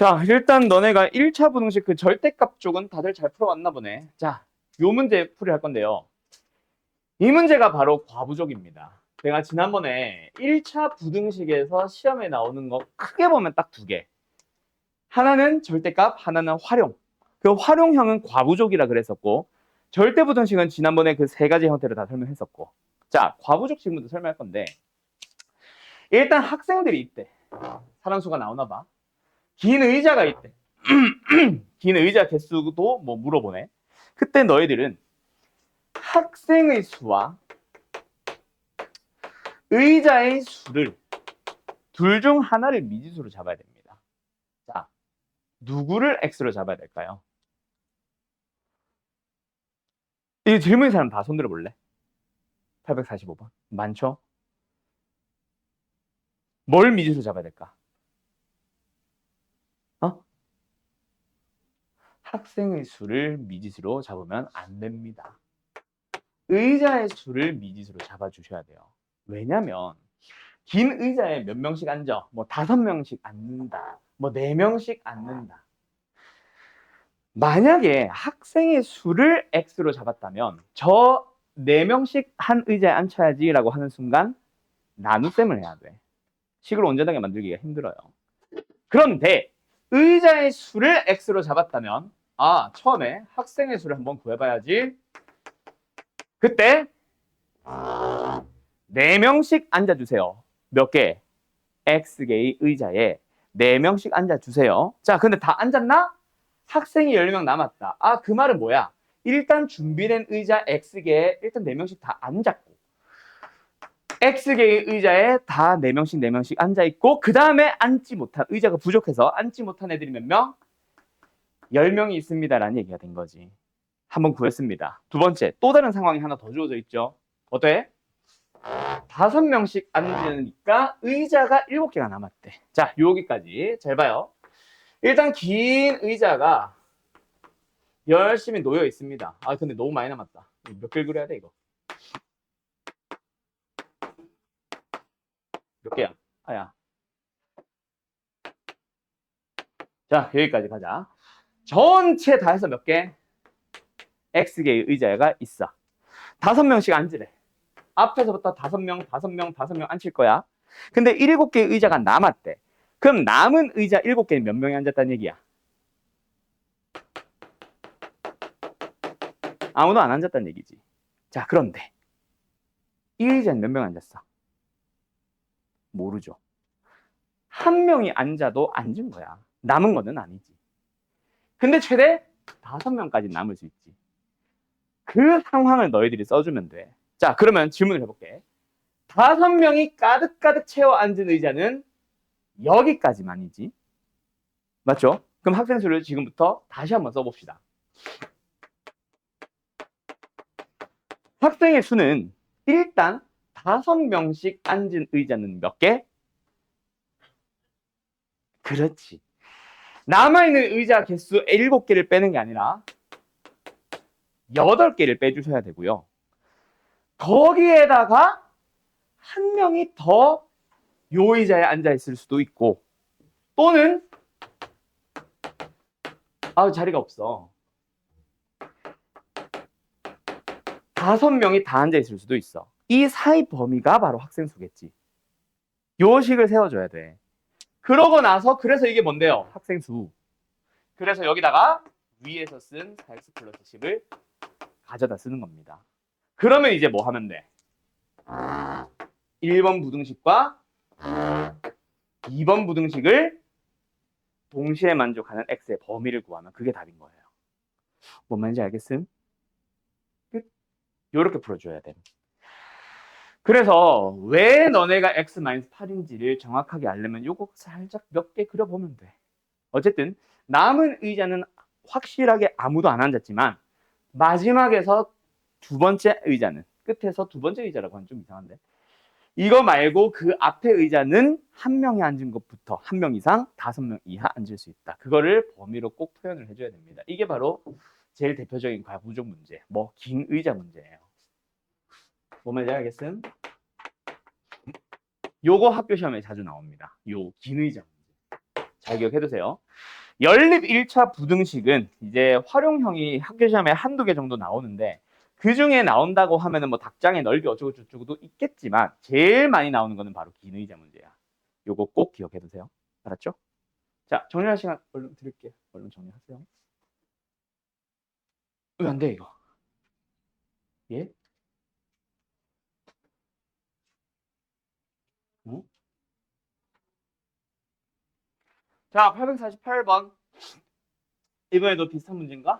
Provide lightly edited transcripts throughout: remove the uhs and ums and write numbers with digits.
자, 일단 너네가 1차 부등식 그 절대값 쪽은 다들 잘 풀어왔나 보네. 자, 요 문제 풀이할 건데요. 이 문제가 바로 과부족입니다. 내가 지난번에 1차 부등식에서 시험에 나오는 거 크게 보면 딱 두 개. 하나는 절대값, 하나는 활용. 그 활용형은 과부족이라 그랬었고, 절대부등식은 지난번에 그 세 가지 형태로 다 설명했었고. 자, 과부족 지금부터 설명할 건데, 일단 학생들이 있대. 사람수가 나오나 봐. 긴 의자가 있대. 긴 의자 개수도 뭐 물어보네. 그때 너희들은 학생의 수와 의자의 수를 둘 중 하나를 미지수로 잡아야 됩니다. 자, 누구를 x로 잡아야 될까요? 이 질문인 사람 다 손들어 볼래? 845번. 많죠? 뭘 미지수로 잡아야 될까? 어? 학생의 수를 미지수로 잡으면 안 됩니다. 의자의 수를 미지수로 잡아주셔야 돼요. 왜냐면 긴 의자에 몇 명씩 앉아? 뭐 5명씩 앉는다. 뭐 4명씩 앉는다. 만약에 학생의 수를 x로 잡았다면 저 4명씩 한 의자에 앉혀야지 라고 하는 순간 나눗셈을 해야 돼. 식을 온전하게 만들기가 힘들어요. 그런데 의자의 수를 x로 잡았다면 처음에 학생의 수를 한번 구해봐야지. 그때 4명씩 앉아주세요. 몇 개? X개의 의자에 4명씩 앉아주세요. 자, 근데 다 앉았나? 학생이 10명 남았다. 그 말은 뭐야? 일단 준비된 의자 X개에 일단 4명씩 다 앉았고, X개의 의자에 다 4명씩 앉아있고, 그 다음에 앉지 못한, 의자가 부족해서 앉지 못한 애들이 몇 명? 10명이 있습니다라는 얘기가 된 거지. 한번 구했습니다. 두 번째, 또 다른 상황이 하나 더 주어져 있죠. 어때? 5명씩 앉으니까 의자가 7개가 남았대. 자, 여기까지 잘 봐요. 일단 긴 의자가 열심히 놓여 있습니다. 근데 너무 많이 남았다. 몇 개를 그려야 돼 이거? 몇 개야? 야. 자, 여기까지 가자. 전체 다 해서 몇 개? X개의 의자가 있어. 5명씩 앉으래. 앞에서부터 5명 앉힐 거야. 근데 7개의 의자가 남았대. 그럼 남은 의자 7개는 몇 명이 앉았다는 얘기야? 아무도 안 앉았다는 얘기지. 자, 그런데 이 의자는 몇 명 앉았어? 모르죠. 한 명이 앉아도 앉은 거야. 남은 거는 아니지. 근데 최대 5명까지 남을 수 있지. 그 상황을 너희들이 써주면 돼. 자, 그러면 질문을 해볼게. 5명이 가득가득 채워 앉은 의자는 여기까지만이지. 맞죠? 그럼 학생 수를 지금부터 다시 한번 써봅시다. 학생의 수는 일단 5명씩 앉은 의자는 몇 개? 그렇지. 남아있는 의자 개수 7개를 빼는 게 아니라 8개를 빼주셔야 되고요. 거기에다가 한 명이 더 요 의자에 앉아있을 수도 있고, 또는 자리가 없어. 5명이 다 앉아있을 수도 있어. 이 사이 범위가 바로 학생 수겠지. 요 식을 세워줘야 돼. 그러고 나서 그래서 이게 뭔데요? 학생 수. 그래서 여기다가 위에서 쓴 4x 플러스 10을 가져다 쓰는 겁니다. 그러면 이제 뭐 하면 돼? 1번 부등식과 2번 부등식을 동시에 만족하는 x의 범위를 구하면 그게 답인 거예요. 뭔 말인지 알겠음? 끝. 요렇게 풀어줘야 돼. 그래서 왜 너네가 x-8인지를 정확하게 알려면 요거 살짝 몇 개 그려보면 돼. 어쨌든 남은 의자는 확실하게 아무도 안 앉았지만 마지막에서 두 번째 의자는, 끝에서 두 번째 의자라고 하면 좀 이상한데, 이거 말고 그 앞에 의자는 한 명이 앉은 것부터 한 명 이상 5명 이하 앉을 수 있다. 그거를 범위로 꼭 표현을 해줘야 됩니다. 이게 바로 제일 대표적인 과부족 문제, 긴 의자 문제예요. 뭔 말인지 알겠음? 요거 학교 시험에 자주 나옵니다. 요 긴 의자 문제. 잘 기억해두세요. 연립 1차 부등식은 이제 활용형이 학교 시험에 한두 개 정도 나오는데 그 중에 나온다고 하면은 뭐 닭장의 넓이 어쩌고 저쩌고도 있겠지만 제일 많이 나오는 거는 바로 기능이자 문제야. 요거 꼭 기억해두세요. 알았죠? 자, 정리할 시간 얼른 드릴게요. 얼른 정리하세요. 왜 안 돼, 이거? 예? 어? 자, 848번. 이번에도 비슷한 문제인가?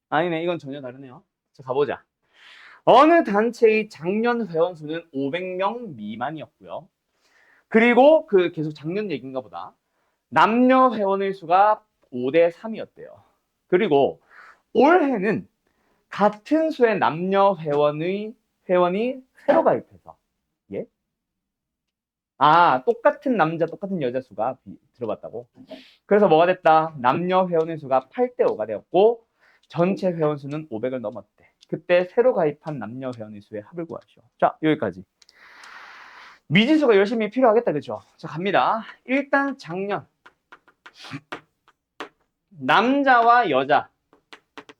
아니네, 이건 전혀 다르네요. 자, 가보자. 어느 단체의 작년 회원 수는 500명 미만이었고요. 그리고 그 계속 작년 얘기인가 보다. 남녀 회원의 수가 5대 3이었대요. 그리고 올해는 같은 수의 남녀 회원이 새로 가입해서 예? 아, 똑같은 남자, 똑같은 여자 수가 들어봤다고? 그래서 뭐가 됐다? 남녀 회원의 수가 8대 5가 되었고 전체 회원 수는 500을 넘었대. 그때 새로 가입한 남녀 회원의 수의 합을 구하시오. 자, 여기까지. 미지수가 열심히 필요하겠다, 그죠? 자, 갑니다. 일단 작년 남자와 여자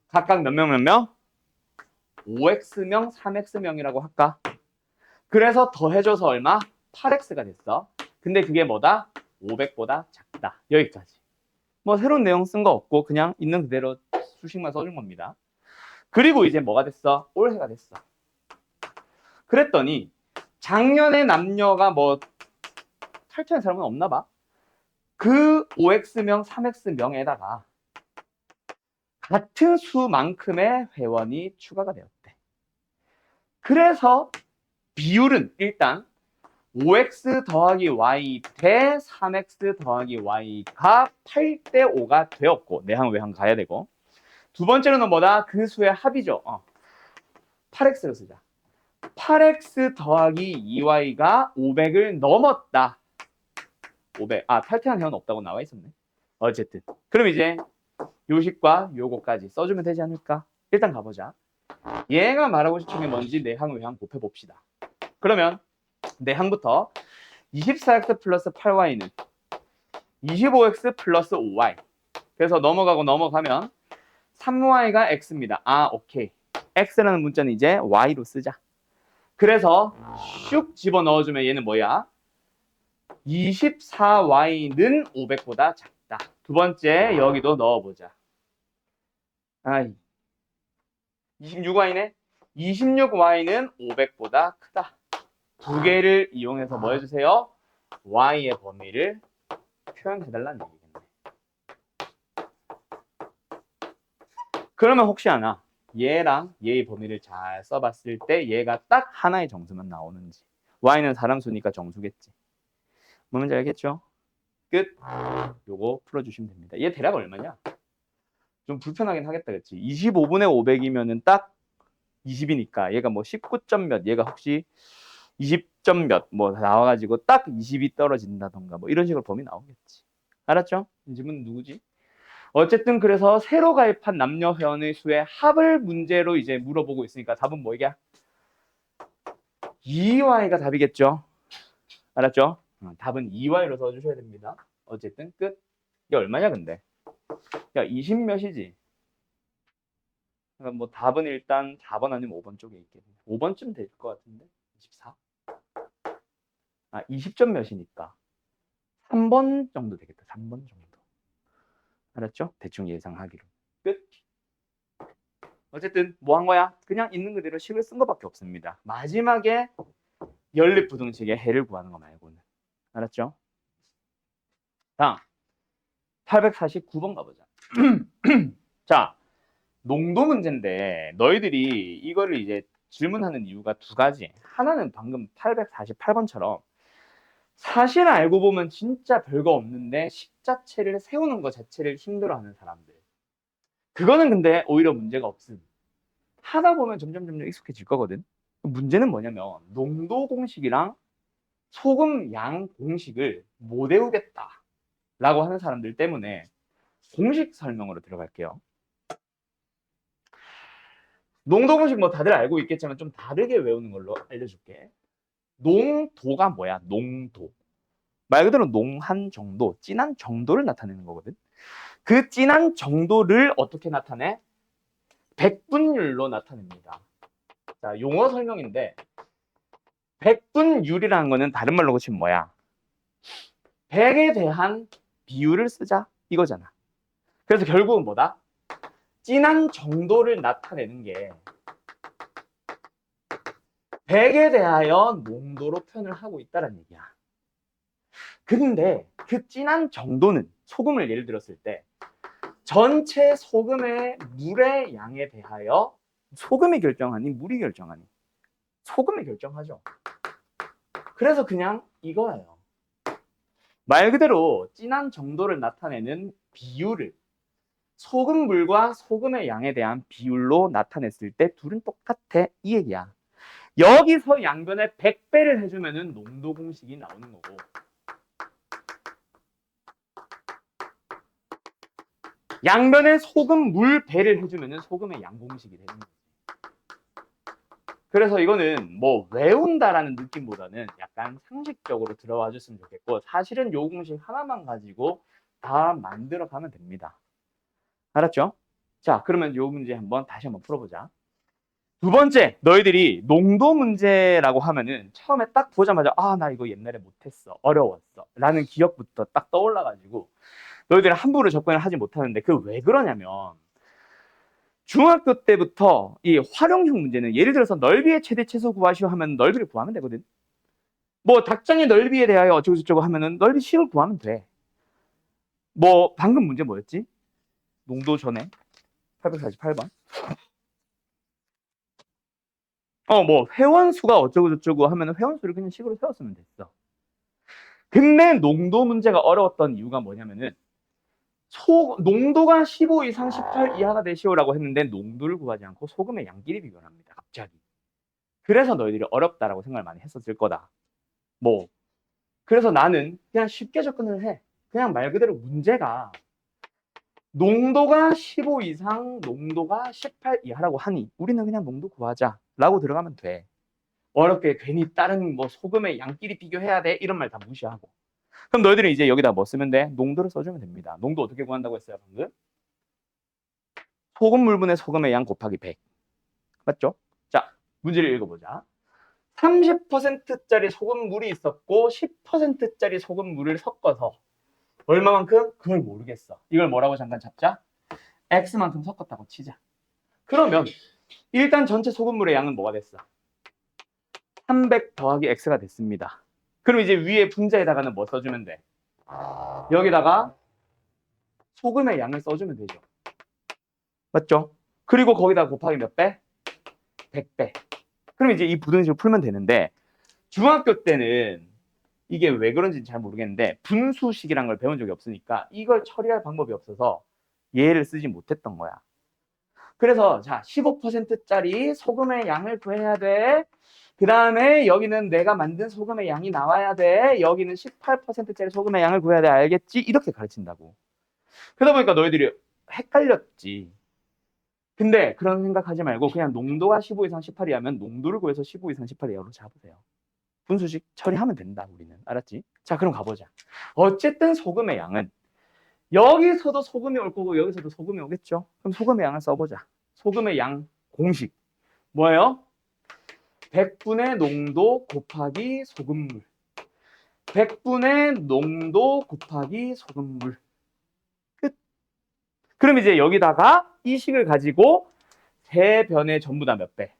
각각 몇 명 몇 명? 5x명, 3x명이라고 할까? 그래서 더해줘서 얼마? 8x가 됐어. 근데 그게 뭐다? 500보다 작다. 여기까지. 뭐 새로운 내용 쓴 거 없고 그냥 있는 그대로 수식만 써준 겁니다. 그리고 이제 뭐가 됐어? 올해가 됐어. 그랬더니 작년에 남녀가 뭐 탈퇴한 사람은 없나 봐. 그 5x명, 3x명에다가 같은 수만큼의 회원이 추가가 되었대. 그래서 비율은 일단 5x 더하기 y 대 3x 더하기 y가 8대 5가 되었고 내항 외항 가야 되고 두 번째로는 뭐다? 그 수의 합이죠. 8x를 쓰자. 8x 더하기 2y가 500을 넘었다. 500. 아, 탈퇴한 회원 없다고 나와 있었네. 어쨌든. 그럼 이제 요식과 요거까지 써주면 되지 않을까? 일단 가보자. 얘가 말하고 싶은 게 뭔지 내항 외항 곱해봅시다. 그러면 내항부터 24x 플러스 8y는 25x 플러스 5y. 그래서 넘어가면 3y가 x입니다. 아, 오케이. x라는 문자는 이제 y로 쓰자. 그래서 슉 집어넣어주면 얘는 뭐야? 24y는 500보다 작다. 두 번째 여기도 넣어보자. 26y네? 26y는 500보다 크다. 두 개를 이용해서 뭐 해주세요? y의 범위를 표현해달라는 얘기겠네. 그러면 혹시 아나 얘랑 얘의 범위를 잘 써봤을 때 얘가 딱 하나의 정수만 나오는지. y는 사람 수니까 정수겠지. 뭔지 알겠죠? 끝. 요거 풀어주시면 됩니다. 얘 대략 얼마냐? 좀 불편하긴 하겠다, 그치? 25분의 500이면은 딱 20이니까 얘가 뭐 19점 몇, 얘가 혹시 20점 몇 뭐 나와가지고 딱 20이 떨어진다던가 뭐 이런 식으로 범위 나오겠지. 알았죠? 이 질문은 누구지? 어쨌든 그래서 새로 가입한 남녀 회원의 수의 합을 문제로 이제 물어보고 있으니까 답은 뭐야? 2y가 답이겠죠. 알았죠? 답은 2y로 써주셔야 됩니다. 어쨌든 끝. 이게 얼마냐 근데? 야 20 몇이지? 그러니까 뭐 답은 일단 4번 아니면 5번 쪽에 있겠네. 5번쯤 될 것 같은데? 24? 아 20점 몇이니까 3번 정도 되겠다. 3번 정도. 알았죠? 대충 예상하기로. 끝. 어쨌든 뭐 한 거야? 그냥 있는 그대로 식을 쓴 것밖에 없습니다. 마지막에 연립부등식의 해를 구하는 거 말고는. 알았죠? 다음 849번 가보자. 자, 농도 문제인데 너희들이 이거를 이제 질문하는 이유가 두 가지. 하나는 방금 848번처럼 사실 알고 보면 진짜 별거 없는데 식 자체를 세우는 것 자체를 힘들어하는 사람들. 그거는 근데 오히려 문제가 없음. 하다 보면 점점 익숙해질 거거든. 문제는 뭐냐면 농도 공식이랑 소금 양 공식을 못 외우겠다 라고 하는 사람들 때문에 공식 설명으로 들어갈게요. 농도 공식 뭐 다들 알고 있겠지만 좀 다르게 외우는 걸로 알려줄게. 농도가 뭐야? 농도. 말 그대로 농한 정도, 진한 정도를 나타내는 거거든. 그 진한 정도를 어떻게 나타내? 백분율로 나타냅니다. 자, 용어 설명인데 백분율이라는 거는 다른 말로 고치면 뭐야? 100에 대한 비율을 쓰자 이거잖아. 그래서 결국은 뭐다? 진한 정도를 나타내는 게 100에 대하여 농도로 표현을 하고 있다는 얘기야. 근데 그 진한 정도는 소금을 예를 들었을 때 전체 소금의 물의 양에 대하여 소금이 결정하니 물이 결정하니 소금이 결정하죠. 그래서 그냥 이거예요. 말 그대로 진한 정도를 나타내는 비율을 소금물과 소금의 양에 대한 비율로 나타냈을 때 둘은 똑같아 이 얘기야. 여기서 양변에 100배를 해주면은 농도 공식이 나오는 거고 양변에 소금 물 배를 해주면은 소금의 양 공식이 되는 거지. 그래서 이거는 뭐 외운다라는 느낌보다는 약간 상식적으로 들어와 줬으면 좋겠고 사실은 요 공식 하나만 가지고 다 만들어 가면 됩니다. 알았죠? 자, 그러면 요 문제 다시 한번 풀어보자. 두 번째, 너희들이 농도 문제라고 하면은 처음에 딱 보자마자 나 이거 옛날에 못했어, 어려웠어 라는 기억부터 딱 떠올라가지고 너희들은 함부로 접근을 하지 못하는데 그 왜 그러냐면 중학교 때부터 이 활용형 문제는 예를 들어서 넓이의 최대 최소 구하시오 하면 넓이를 구하면 되거든. 뭐 닭장의 넓이에 대하여 어쩌고저쩌고 하면은 넓이 식을 구하면 돼. 뭐 방금 문제 뭐였지? 농도 전에 848번. 뭐 회원수가 어쩌고저쩌고 하면은 회원수를 그냥 식으로 세웠으면 됐어. 근데 농도 문제가 어려웠던 이유가 뭐냐면은 농도가 15 이상 18 이하가 되시오라고 했는데 농도를 구하지 않고 소금의 양끼리 비교를 합니다. 갑자기. 그래서 너희들이 어렵다라고 생각을 많이 했었을 거다. 뭐 그래서 나는 그냥 쉽게 접근을 해. 그냥 말 그대로 문제가 농도가 15 이상, 농도가 18 이하라고 하니 우리는 그냥 농도 구하자라고 들어가면 돼. 어렵게 괜히 다른 뭐 소금의 양끼리 비교해야 돼 이런 말 다 무시하고. 그럼 너희들은 이제 여기다 뭐 쓰면 돼? 농도를 써주면 됩니다. 농도 어떻게 구한다고 했어요 방금? 소금 물분의 소금의 양 곱하기 100. 맞죠? 자, 문제를 읽어보자. 30%짜리 소금물이 있었고 10%짜리 소금물을 섞어서 얼마만큼? 그걸 모르겠어. 이걸 뭐라고 잠깐 잡자. X만큼 섞었다고 치자. 그러면 일단 전체 소금물의 양은 뭐가 됐어? 300 더하기 X가 됐습니다. 그럼 이제 위에 분자에다가는 뭐 써주면 돼? 여기다가 소금의 양을 써주면 되죠. 맞죠? 그리고 거기다 곱하기 몇 배? 100배. 그럼 이제 이 부등식을 풀면 되는데 중학교 때는 이게 왜 그런지는 잘 모르겠는데 분수식이란 걸 배운 적이 없으니까 이걸 처리할 방법이 없어서 얘를 쓰지 못했던 거야. 그래서 자 15%짜리 소금의 양을 구해야 돼. 그 다음에 여기는 내가 만든 소금의 양이 나와야 돼. 여기는 18%짜리 소금의 양을 구해야 돼. 알겠지? 이렇게 가르친다고. 그러다 보니까 너희들이 헷갈렸지. 근데 그런 생각하지 말고 그냥 농도가 15 이상 18이 하면 농도를 구해서 15 이상 18 이하로 잡으세요. 분수식 처리하면 된다 우리는. 알았지? 자 그럼 가보자. 어쨌든 소금의 양은 여기서도 소금이 올 거고 여기서도 소금이 오겠죠. 그럼 소금의 양을 써보자. 소금의 양 공식 뭐예요? 100분의 농도 곱하기 소금물. 100분의 농도 곱하기 소금물. 끝. 그럼 이제 여기다가 이 식을 가지고 세 변의 전부 다 몇 배?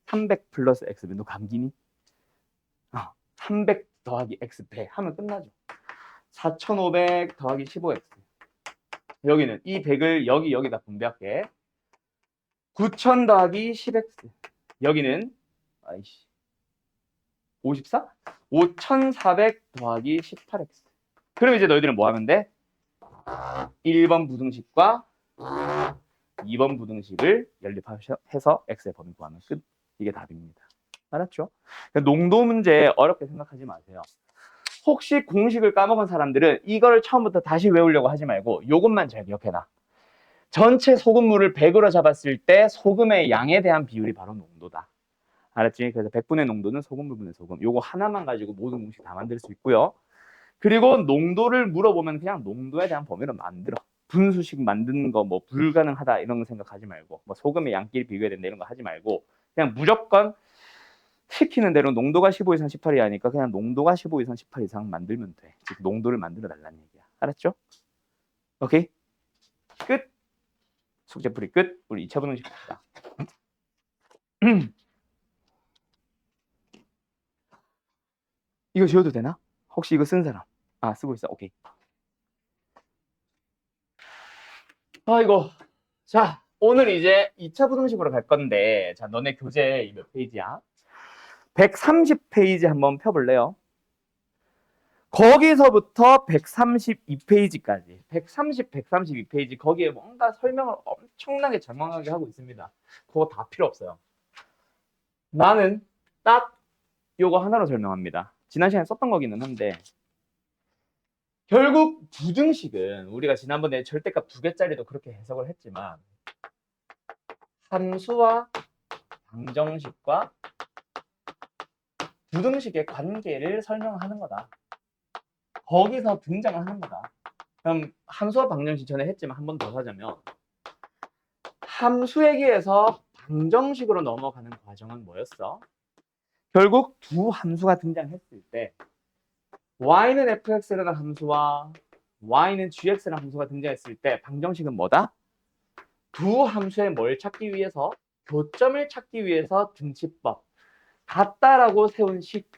300 플러스 X배. 너 감기니? 300 더하기 X배 하면 끝나죠. 4500 더하기 15X. 여기는 이 100을 여기다 분배할게. 9000 더하기 10X. 여기는 54? 5400 더하기 18X. 그럼 이제 너희들은 뭐 하면 돼? 1번 부등식과 2번 부등식을 연립해서 X의 범위 구하면 끝. 이게 답입니다. 알았죠? 농도 문제 어렵게 생각하지 마세요. 혹시 공식을 까먹은 사람들은 이걸 처음부터 다시 외우려고 하지 말고 이것만 잘 기억해놔. 전체 소금물을 100으로 잡았을 때 소금의 양에 대한 비율이 바로 농도다. 알았지? 그래서 100분의 농도는 소금물분의 소금. 요거 하나만 가지고 모든 공식 다 만들 수 있고요. 그리고 농도를 물어보면 그냥 농도에 대한 범위를 만들어. 분수식 만드는 거 뭐 불가능하다 이런 거 생각하지 말고, 뭐 소금의 양끼리 비교해야 된다 이런 거 하지 말고, 그냥 무조건 시키는 대로 농도가 15 이상 18이 하니까 그냥 농도가 15 이상 18 이상 만들면 돼. 즉 농도를 만들어 달라는 얘기야. 알았죠? 오케이? 끝. 숙제풀이 끝. 우리 2차 분식 갑시다. 이거 지워도 되나? 혹시 이거 쓴 사람? 아, 쓰고 있어. 오케이. 아이고. 자, 오늘 이제 2차 부등식으로 갈 건데, 자, 너네 교재 몇 페이지야? 130페이지 한번 펴볼래요? 거기서부터 132페이지까지. 132페이지. 거기에 뭔가 설명을 엄청나게 장황하게 하고 있습니다. 그거 다 필요 없어요. 나는 딱 요거 하나로 설명합니다. 지난 시간에 썼던 거기는 한데, 결국 부등식은 우리가 지난번에 절대값 2개짜리도 그렇게 해석을 했지만, 함수와 방정식과 부등식의 관계를 설명하는 거다. 거기서 등장을 하는 거다. 그럼 함수와 방정식 전에 했지만 한 번 더 하자면, 함수에게에서 방정식으로 넘어가는 과정은 뭐였어? 결국 두 함수가 등장했을 때 y는 fx라는 함수와 y는 gx라는 함수가 등장했을 때 방정식은 뭐다? 두 함수의 뭘 찾기 위해서? 교점을 찾기 위해서 등치법 같다라고 세운 식,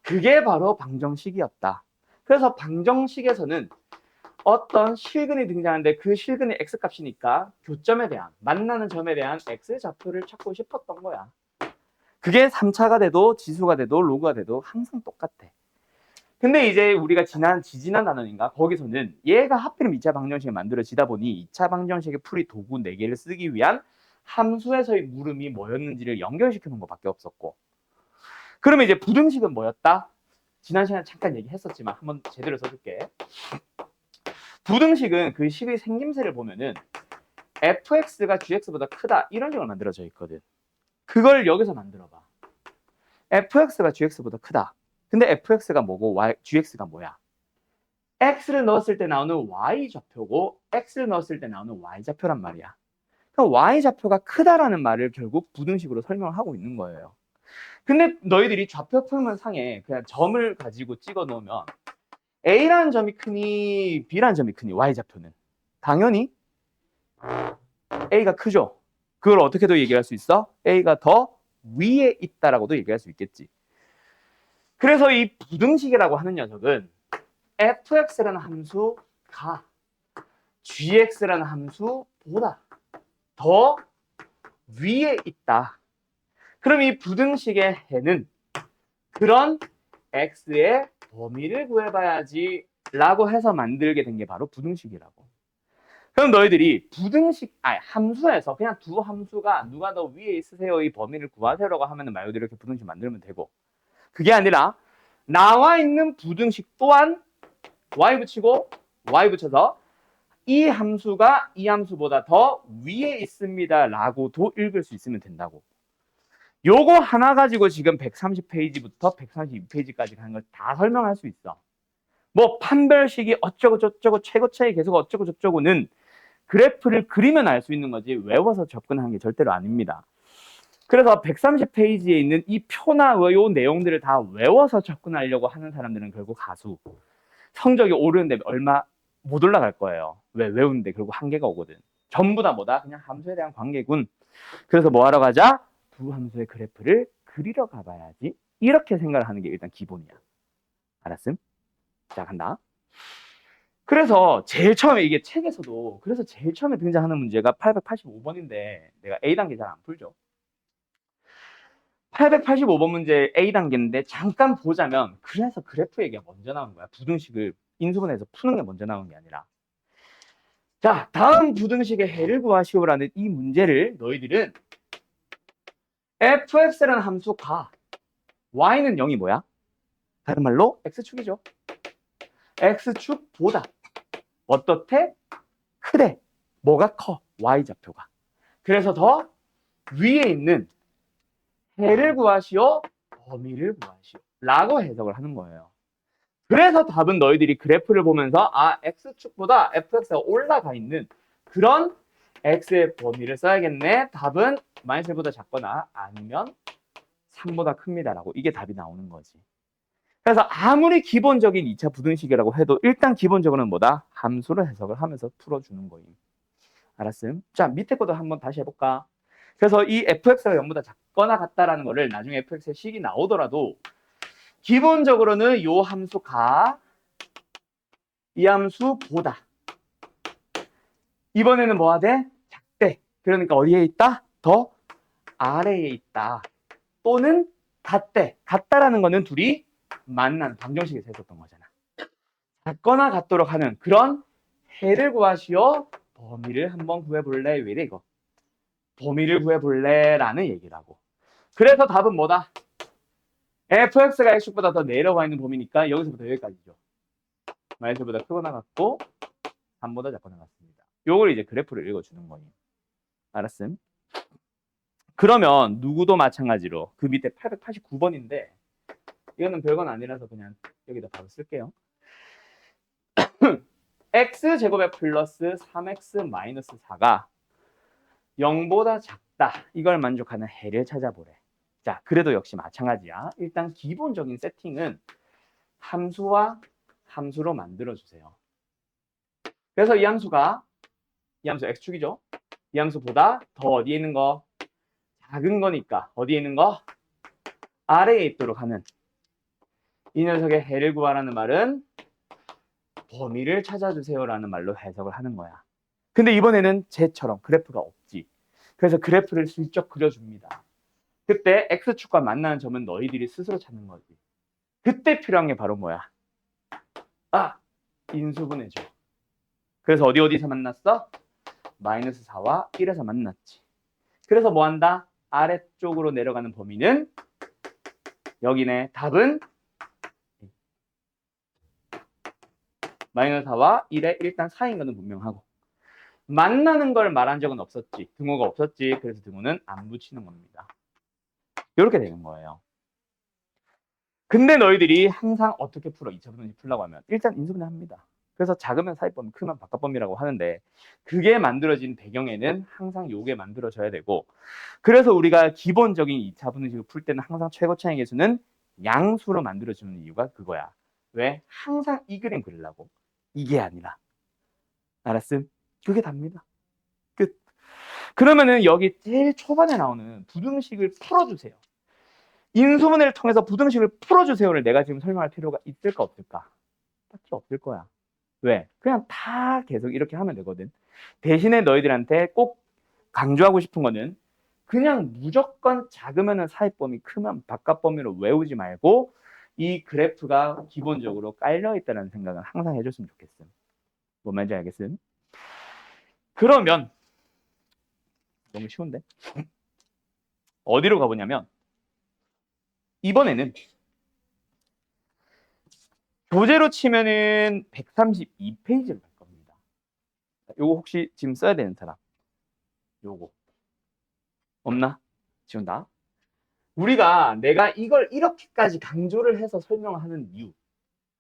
그게 바로 방정식이었다. 그래서 방정식에서는 어떤 실근이 등장하는데 그 실근이 x값이니까 교점에 대한, 만나는 점에 대한 x좌표를 찾고 싶었던 거야. 그게 3차가 돼도 지수가 돼도 로그가 돼도 항상 똑같아. 근데 이제 우리가 지지난 단원인가 거기서는 얘가 하필이면 2차 방정식이 만들어지다 보니 2차 방정식의 풀이 도구 4개를 쓰기 위한 함수에서의 물음이 뭐였는지를 연결시키는 것밖에 없었고, 그러면 이제 부등식은 뭐였다? 지난 시간에 잠깐 얘기했었지만 한번 제대로 써줄게. 부등식은 그 식의 생김새를 보면은 fx가 gx보다 크다 이런 식으로 만들어져 있거든. 그걸 여기서 만들어봐. fx가 gx보다 크다. 근데 fx가 뭐고 gx가 뭐야? x를 넣었을 때 나오는 y좌표고 x를 넣었을 때 나오는 y좌표란 말이야. 그럼 y좌표가 크다라는 말을 결국 부등식으로 설명을 하고 있는 거예요. 근데 너희들이 좌표 표면상에 그냥 점을 가지고 찍어 놓으면 A라는 점이 크니 B라는 점이 크니 y좌표는 당연히 A가 크죠. 그걸 어떻게도 얘기할 수 있어? A가 더 위에 있다라고도 얘기할 수 있겠지. 그래서 이 부등식이라고 하는 녀석은 fx라는 함수가 gx라는 함수보다 더 위에 있다. 그럼 이 부등식의 해는 그런 x의 범위를 구해봐야지 라고 해서 만들게 된 게 바로 부등식이라고. 그럼 너희들이 함수에서 그냥 두 함수가 누가 더 위에 있으세요 이 범위를 구하세요라고 하면 말 그대로 이렇게 부등식 만들면 되고, 그게 아니라 나와 있는 부등식 또한 y 붙이고 y 붙여서 이 함수가 이 함수보다 더 위에 있습니다 라고도 읽을 수 있으면 된다고. 요거 하나 가지고 지금 130페이지부터 132페이지까지 가는 걸 다 설명할 수 있어. 뭐 판별식이 어쩌고 저쩌고 최고차이 계속 어쩌고 저쩌고는 그래프를 그리면 알 수 있는 거지 외워서 접근하는 게 절대로 아닙니다. 그래서 130페이지에 있는 이 표나 요 내용들을 다 외워서 접근하려고 하는 사람들은 결국 가수. 성적이 오르는데 얼마 못 올라갈 거예요. 왜? 외우는데 결국 한계가 오거든. 전부 다 뭐다? 그냥 함수에 대한 관계군. 그래서 뭐 하러 가자? 두 함수의 그래프를 그리러 가봐야지. 이렇게 생각을 하는 게 일단 기본이야. 알았음? 자, 간다. 그래서 제일 처음에 이게 책에서도 그래서 제일 처음에 등장하는 문제가 885번인데 내가 A단계 잘 안 풀죠. 885번 문제 A단계인데 잠깐 보자면 그래서 그래프 얘기가 먼저 나온 거야. 부등식을 인수분해해서 푸는 게 먼저 나온 게 아니라. 자, 다음 부등식의 해를 구하시오라는 이 문제를 너희들은 fx라는 함수가 y는 0이 뭐야? 다른 말로 x축이죠. x축보다 어떻대? 크대. 뭐가 커? y좌표가. 그래서 더 위에 있는 해를 구하시오, 범위를 구하시오 라고 해석을 하는 거예요. 그래서 답은 너희들이 그래프를 보면서 아, x축보다 fx가 올라가 있는 그런 x의 범위를 써야겠네. 답은 마이너스 1보다 작거나 아니면 3보다 큽니다라고 이게 답이 나오는 거지. 그래서 아무리 기본적인 2차 부등식이라고 해도 일단 기본적으로는 뭐다? 함수를 해석을 하면서 풀어주는 거임. 알았음? 자, 밑에 것도 한번 다시 해볼까? 그래서 이 fx가 0보다 작거나 같다라는 거를 나중에 fx의 식이 나오더라도 기본적으로는 요 함수가 이 함수보다 이번에는 뭐가 돼? 작대. 그러니까 어디에 있다? 더 아래에 있다. 또는 같대. 같다라는 거는 둘이 만난 방정식에서 했었던 거잖아. 같거나 같도록 하는 그런 해를 구하시오. 범위를 한번 구해볼래? 왜 이래 이거? 범위를 구해볼래? 라는 얘기라고. 그래서 답은 뭐다? fx가 x보다 더 내려가 있는 범위니까 여기서부터 여기까지죠. 마이너스보다 크거나 같고 3보다 작거나 같습니다. 요걸 이제 그래프를 읽어주는 거예요. 알았음? 그러면 누구도 마찬가지로 그 밑에 889번인데 이거는 별건 아니라서 그냥 여기다 바로 쓸게요. x제곱에 플러스 3x 마이너스 4가 0보다 작다. 이걸 만족하는 해를 찾아보래. 자, 그래도 역시 마찬가지야. 일단 기본적인 세팅은 함수와 함수로 만들어주세요. 그래서 이 함수 x축이죠. 이 함수보다 더 어디에 있는 거? 작은 거니까 어디에 있는 거? 아래에 있도록 하는 이 녀석의 해를 구하라는 말은 범위를 찾아주세요라는 말로 해석을 하는 거야. 근데 이번에는 쟤처럼 그래프가 없지. 그래서 그래프를 슬쩍 그려줍니다. 그때 x축과 만나는 점은 너희들이 스스로 찾는 거지. 그때 필요한 게 바로 뭐야? 아, 인수분해죠. 그래서 어디서 만났어? 마이너스 4와 1에서 만났지. 그래서 뭐 한다? 아래쪽으로 내려가는 범위는 여기네. 답은 마이너스 4와 1의 일단 사이인 거는 분명하고 만나는 걸 말한 적은 없었지. 등호가 없었지. 그래서 등호는 안 붙이는 겁니다. 이렇게 되는 거예요. 근데 너희들이 항상 어떻게 풀어? 2차 분식 풀라고 하면 일단 인수분해 합니다. 그래서 작으면 사이범위, 크면 바깥범위라고 하는데 그게 만들어진 배경에는 항상 요게 만들어져야 되고 그래서 우리가 기본적인 2차 분식을 풀 때는 항상 최고차의 계수는 양수로 만들어주는 이유가 그거야. 왜? 항상 이 그림 그리려고. 이게 아니라. 알았음? 그게 답니다. 끝. 그러면은 여기 제일 초반에 나오는 부등식을 풀어주세요. 인수분해를 통해서 부등식을 풀어주세요를 내가 지금 설명할 필요가 있을까 없을까? 딱히 없을 거야. 왜? 그냥 다 계속 이렇게 하면 되거든. 대신에 너희들한테 꼭 강조하고 싶은 거는 그냥 무조건 작으면 사이범위, 크면 바깥범위로 외우지 말고 이 그래프가 기본적으로 깔려있다는 생각은 항상 해줬으면 좋겠음. 뭔 말인지 알겠음? 그러면 너무 쉬운데? 어디로 가보냐면 이번에는 교재로 치면은 132페이지로 갈 겁니다. 요거 혹시 지금 써야 되는 사람? 요거. 없나? 지운다. 내가 이걸 이렇게까지 강조를 해서 설명하는 이유.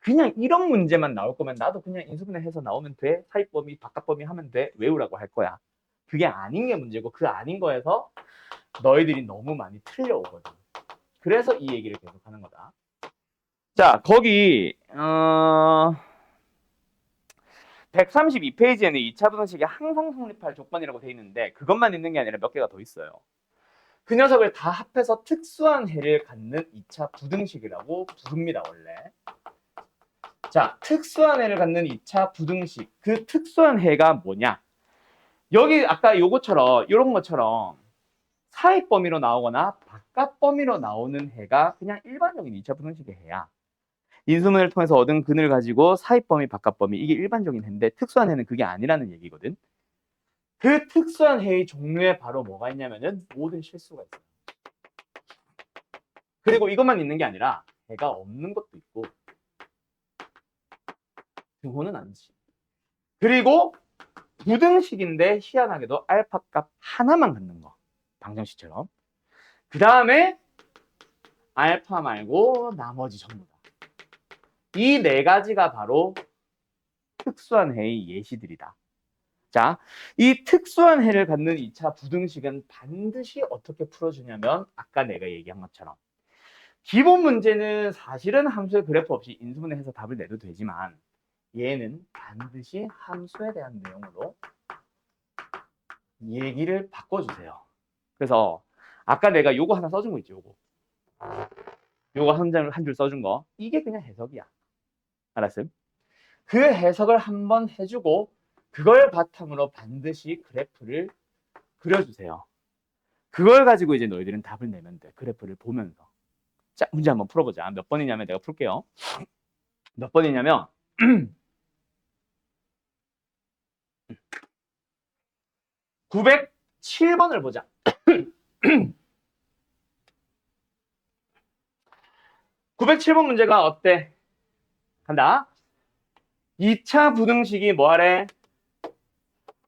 그냥 이런 문제만 나올 거면 나도 그냥 인수분해 해서 나오면 돼. 사이범위, 바깥범위 하면 돼. 외우라고 할 거야. 그게 아닌 게 문제고 그 아닌 거에서 너희들이 너무 많이 틀려오거든. 그래서 이 얘기를 계속 하는 거다. 자, 거기 132페이지에는 2차 분식이 항상 성립할 조건이라고 돼 있는데 그것만 있는 게 아니라 몇 개가 더 있어요. 그 녀석을 다 합해서 특수한 해를 갖는 2차 부등식이라고 부릅니다, 원래. 자, 특수한 해를 갖는 2차 부등식. 그 특수한 해가 뭐냐? 여기 아까 요거처럼 이런 것처럼 사이 범위로 나오거나 바깥 범위로 나오는 해가 그냥 일반적인 2차 부등식의 해야. 인수분해를 통해서 얻은 근을 가지고 사이 범위, 바깥 범위 이게 일반적인 해인데 특수한 해는 그게 아니라는 얘기거든. 그 특수한 해의 종류에 바로 뭐가 있냐면은 모든 실수가 있어요. 그리고 이것만 있는 게 아니라 해가 없는 것도 있고 등호는 아니지. 그리고 부등식인데 희한하게도 알파 값 하나만 갖는 거. 방정식처럼. 그 다음에 알파 말고 나머지 전부 다. 이 네 가지가 바로 특수한 해의 예시들이다. 자, 이 특수한 해를 갖는 2차 부등식은 반드시 어떻게 풀어주냐면 아까 내가 얘기한 것처럼 기본 문제는 사실은 함수의 그래프 없이 인수분해 해서 답을 내도 되지만 얘는 반드시 함수에 대한 내용으로 얘기를 바꿔주세요. 그래서 아까 내가 요거 하나 써준 거 있죠, 요거 한 줄 써준 거. 이게 그냥 해석이야. 알았어요? 그 해석을 한번 해주고 그걸 바탕으로 반드시 그래프를 그려주세요. 그걸 가지고 이제 너희들은 답을 내면 돼. 그래프를 보면서. 자, 문제 한번 풀어보자. 몇 번이냐면 내가 풀게요. 몇 번이냐면 907번을 보자. 907번 문제가 어때? 간다. 2차 부등식이 뭐하래?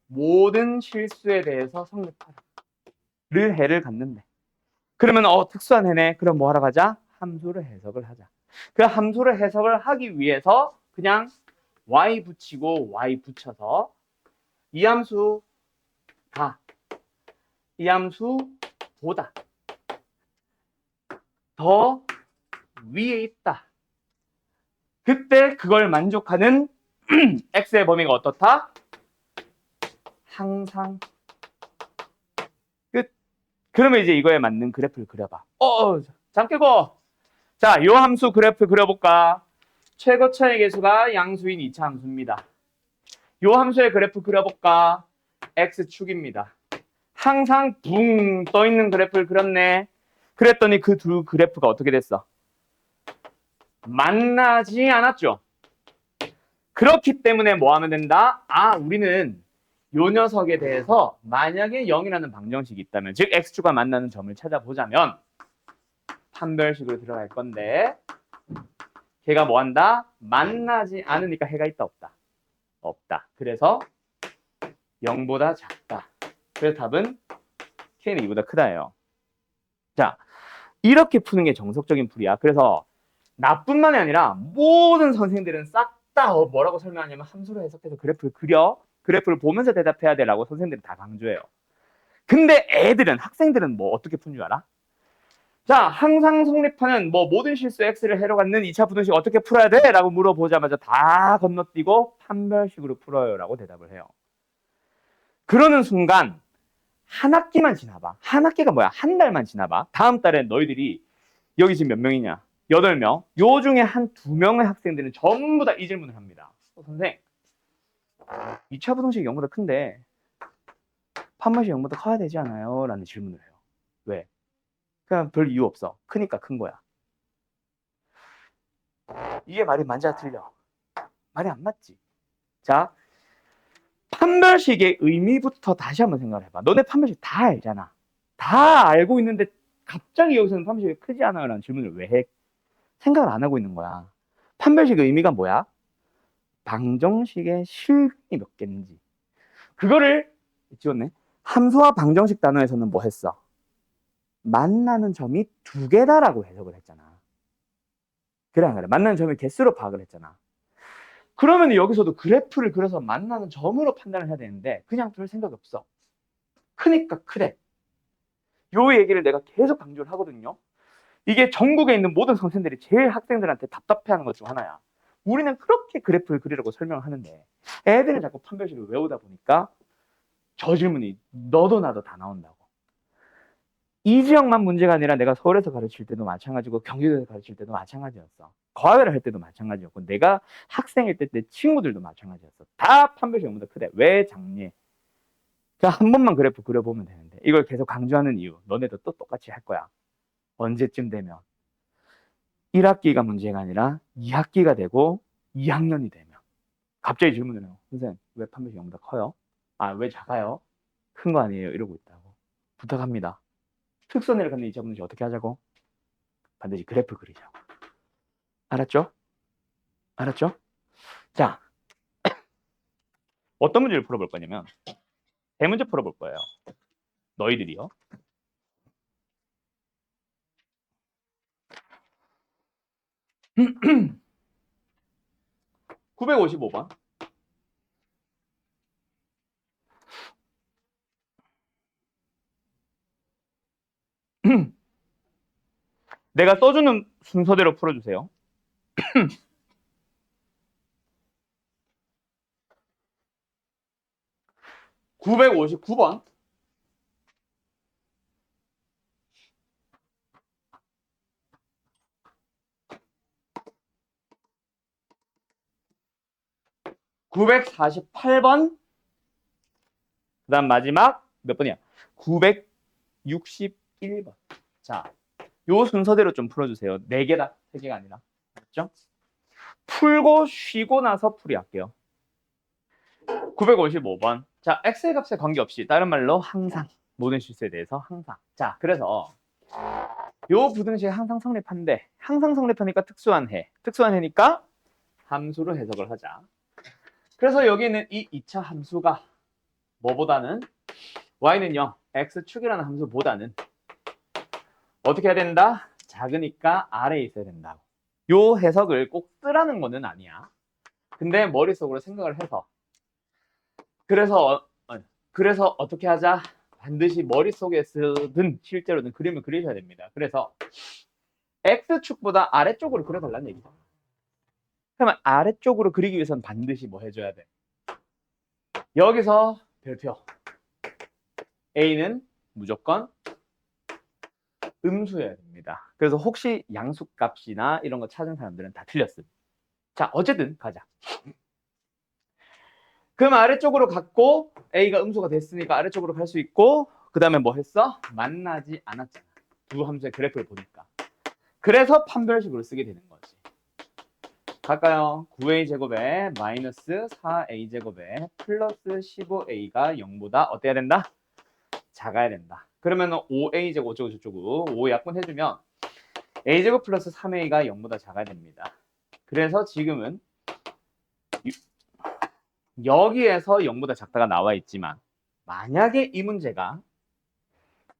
모든 실수에 대해서 성립하를 해를 갖는데. 그러면 특수한 해네. 그럼 뭐 하러 가자? 함수를 해석을 하자. 그 함수를 해석을 하기 위해서 그냥 y 붙이고 y 붙여서 이 함수가 이 함수보다 더 위에 있다. 그때 그걸 만족하는 x의 범위가 어떻다? 항상 끝. 그러면 이제 이거에 맞는 그래프를 그려봐. 잠 깨고. 자, 요 함수 그래프 그려볼까? 최고차의 계수가 양수인 2차 함수입니다. 요 함수의 그래프 그려볼까? x축입니다. 항상 붕 떠있는 그래프를 그렸네. 그랬더니 그 두 그래프가 어떻게 됐어? 만나지 않았죠. 그렇기 때문에 뭐 하면 된다? 우리는 요 녀석에 대해서 만약에 0이라는 방정식이 있다면, 즉 x축과 만나는 점을 찾아보자면 판별식으로 들어갈 건데 걔가 뭐 한다? 만나지 않으니까 해가 있다 없다? 없다. 그래서 0보다 작다. 그래서 답은 k는 2보다 크다예요. 자, 이렇게 푸는 게 정석적인 풀이야. 그래서 나뿐만이 아니라 모든 선생님들은 싹 다 뭐라고 설명하냐면 함수로 해석해서 그래프를 그려. 그래프를 보면서 대답해야 되라고 선생님들이 다 강조해요. 근데 학생들은 뭐 어떻게 푸는 줄 알아? 자, 항상 성립하는 모든 실수 x를 해로 갖는 2차 부등식 어떻게 풀어야 돼? 라고 물어보자마자 다 건너뛰고 판별식으로 풀어요 라고 대답을 해요. 그러는 순간 한 학기만 지나봐. 한 학기가 뭐야? 한 달만 지나봐. 다음 달에 너희들이 여기 지금 몇 명이냐? 8명. 요 중에 한 2명의 학생들은 전부 다 이 질문을 합니다. 선생, 2차 부등식이 0보다 큰데 판별식 0보다 커야 되지 않아요? 라는 질문을 해요. 왜? 그냥 별 이유 없어. 크니까 큰 거야. 이게 말이 맞아 틀려? 말이 안 맞지. 자, 판별식의 의미부터 다시 한번 생각을 해봐. 너네 판별식 다 알잖아. 다 알고 있는데 갑자기 여기서는 판별식이 크지 않아요? 라는 질문을 왜 해? 생각을 안 하고 있는 거야. 판별식의 의미가 뭐야? 방정식의 실근이 몇 개인지. 그거를 지웠네. 함수와 방정식 단어에서는 뭐 했어? 만나는 점이 2개다라고 해석을 했잖아. 그래 안 그래? 만나는 점의 개수로 파악을 했잖아. 그러면 여기서도 그래프를 그려서 만나는 점으로 판단을 해야 되는데 그냥 별 생각이 없어. 크니까 크래. 요 얘기를 내가 계속 강조를 하거든요. 이게 전국에 있는 모든 선생들이 제일 학생들한테 답답해하는 것 중 하나야. 우리는 그렇게 그래프를 그리라고 설명을 하는데 애들은 자꾸 판별식을 외우다 보니까 저 질문이 너도 나도 다 나온다고. 이 지역만 문제가 아니라 내가 서울에서 가르칠 때도 마찬가지고 경기도에서 가르칠 때도 마찬가지였어. 과외를 할 때도 마찬가지였고 내가 학생일 때 내 친구들도 마찬가지였어. 다 판별식 0보다 크대. 왜 작니? 그냥 한 번만 그래프 그려보면 되는데 이걸 계속 강조하는 이유 너네도 또 똑같이 할 거야. 언제쯤 되면 1학기가 문제가 아니라 2학기가 되고 2학년이 되면 갑자기 질문을 해요. 선생님 왜 판별식 0보다 커요? 왜 작아요? 큰 거 아니에요? 이러고 있다고. 부탁합니다. 특선을 갖는 2차 분식 어떻게 하자고? 반드시 그래프 그리자고. 알았죠? 알았죠? 자, 어떤 문제를 풀어볼 거냐면 대문제 풀어볼 거예요. 너희들이요. 955번. 내가 써주는 순서대로 풀어주세요. 959번. (948번) 그 다음 마지막 몇 번이야? 961번. 자, 요 순서대로 좀 풀어주세요. 4개다. 3개가 아니라. 알았죠? 풀고 쉬고 나서 풀이할게요. 955번. 자, x의 값에 관계없이 다른 말로 항상 모든 실수에 대해서 항상. 자, 그래서 요 부등식이 항상 성립한데 항상 성립하니까 특수한 해. 특수한 해니까 함수로 해석을 하자. 그래서 여기는 이 2차 함수가 뭐보다는 y는 0, x축이라는 함수보다는 어떻게 해야 된다? 작으니까 아래에 있어야 된다고. 요 해석을 꼭 쓰라는 거는 아니야. 근데 머릿속으로 생각을 해서 그래서 어떻게 하자? 반드시 머릿속에 쓰든 실제로든 그림을 그리셔야 됩니다. 그래서 x축보다 아래쪽으로 그려달라는 얘기죠. 그러면 아래쪽으로 그리기 위해서는 반드시 뭐 해줘야 돼? 여기서 별표 a는 무조건 음수여야 됩니다. 그래서 혹시 양수값이나 이런 거 찾은 사람들은 다 틀렸습니다. 자, 어쨌든 가자. 그럼 아래쪽으로 갔고 a가 음수가 됐으니까 아래쪽으로 갈 수 있고 그 다음에 뭐 했어? 만나지 않았잖아. 두 함수의 그래프를 보니까. 그래서 판별식으로 쓰게 되는 거지. 갈까요? 9a제곱에 마이너스 4a제곱에 플러스 15a가 0보다 어때야 된다? 작아야 된다. 그러면 5a제곱 어쩌고 저쩌고 5 약분해주면 a제곱 플러스 3a가 0보다 작아야 됩니다. 그래서 지금은 여기에서 0보다 작다가 나와 있지만 만약에 이 문제가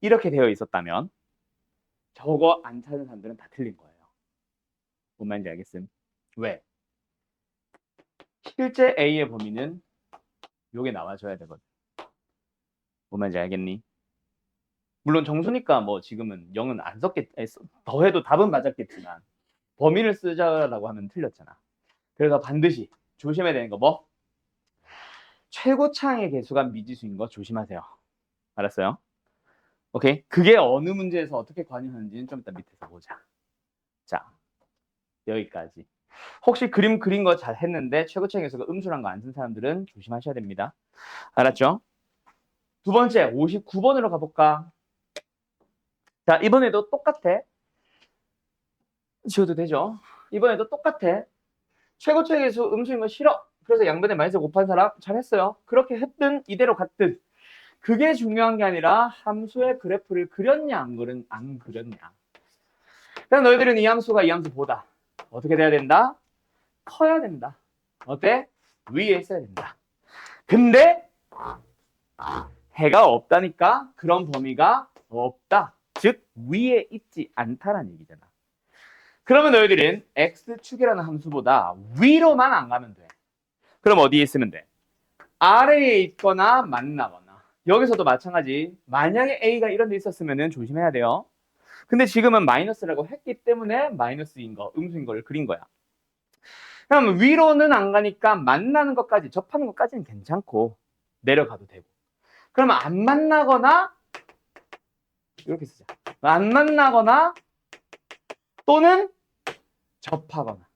이렇게 되어 있었다면 저거 안 찾은 사람들은 다 틀린 거예요. 뭔 말인지 알겠음? 왜? 실제 A의 범위는 요게 나와줘야 되거든. 뭔 말인지 알겠니? 물론 정수니까 뭐 지금은 0은 안 썼겠, 더해도 답은 맞았겠지만 범위를 쓰자라고 하면 틀렸잖아. 그래서 반드시 조심해야 되는 거 뭐? 최고차항의 개수가 미지수인 거 조심하세요. 알았어요? 오케이? 그게 어느 문제에서 어떻게 관여하는지는 좀 이따 밑에서 보자. 자, 여기까지. 혹시 그림 그린 거 잘 했는데 최고차항 개수가 음수란 거 안 쓴 사람들은 조심하셔야 됩니다. 알았죠? 두 번째, 59번으로 가볼까? 자, 이번에도 똑같아. 지워도 되죠? 이번에도 똑같아. 최고차항 개수 음수인 거 싫어. 그래서 양변에 마이너스 곱한 사람 잘했어요. 그렇게 했든 이대로 갔든 그게 중요한 게 아니라 함수의 그래프를 그렸냐 안 그렸냐. 그냥 너희들은 이 함수가 이 함수보다 어떻게 돼야 된다? 커야 된다. 어때? 위에 있어야 된다. 근데 해가 없다니까 그런 범위가 없다. 즉 위에 있지 않다라는 얘기잖아. 그러면 너희들은 x축이라는 함수보다 위로만 안 가면 돼. 그럼 어디에 있으면 돼? 아래에 있거나 만나거나. 여기서도 마찬가지. 만약에 a가 이런 데 있었으면 조심해야 돼요. 근데 지금은 마이너스라고 했기 때문에 마이너스인 거, 음수인 거를 그린 거야. 그럼 위로는 안 가니까 만나는 것까지, 접하는 것까지는 괜찮고 내려가도 되고. 그러면 안 만나거나 이렇게 쓰자. 안 만나거나 또는 접하거나.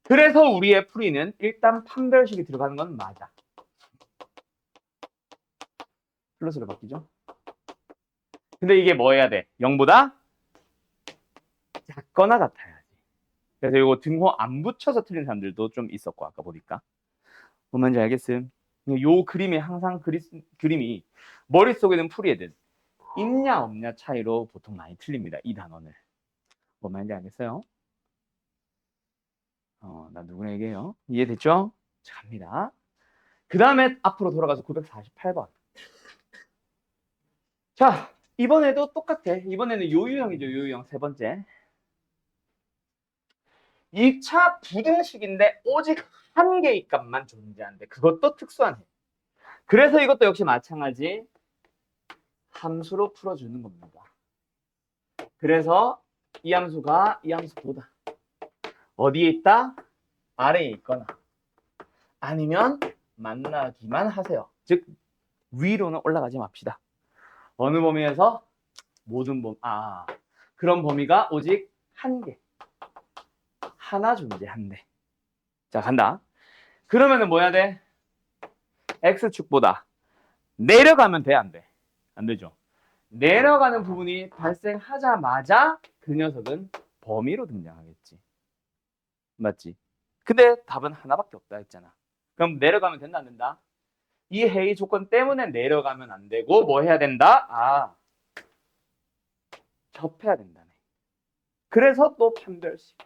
그래서 우리의 풀이는 일단 판별식이 들어가는 건 맞아. 플러스로 바뀌죠? 근데 이게 뭐 해야 돼? 0보다 작거나 같아야지. 그래서 이거 등호 안 붙여서 틀린 사람들도 좀 있었고 아까 보니까. 뭔 말인지 알겠음? 요 그림이 항상 그림이 머릿속에는 풀이에든 있냐 없냐 차이로 보통 많이 틀립니다. 이 단원을. 뭔 말인지 알겠어요? 나 누구나 얘기해요. 이해됐죠? 자, 갑니다. 그 다음에 앞으로 돌아가서 948번. 자, 이번에도 똑같아. 이번에는 요 유형이죠. 요 유형 세 번째. 2차 부등식인데 오직 한 개의 값만 존재한대. 그것도 특수한 해. 그래서 이것도 역시 마찬가지 함수로 풀어주는 겁니다. 그래서 이 함수가 이 함수보다 어디에 있다? 아래에 있거나 아니면 만나기만 하세요. 즉 위로는 올라가지 맙시다. 어느 범위에서? 모든 범위. 그런 범위가 오직 한 개. 하나 존재한대. 자, 간다. 그러면은 뭐 해야 돼? X축보다 내려가면 돼, 안 돼? 안 되죠. 내려가는 부분이 발생하자마자 그 녀석은 범위로 등장하겠지. 맞지? 근데 답은 하나밖에 없다 했잖아. 그럼 내려가면 된다, 안 된다? 이 해의 조건 때문에 내려가면 안 되고 뭐 해야 된다? 접해야 된다네. 그래서 또 판별식.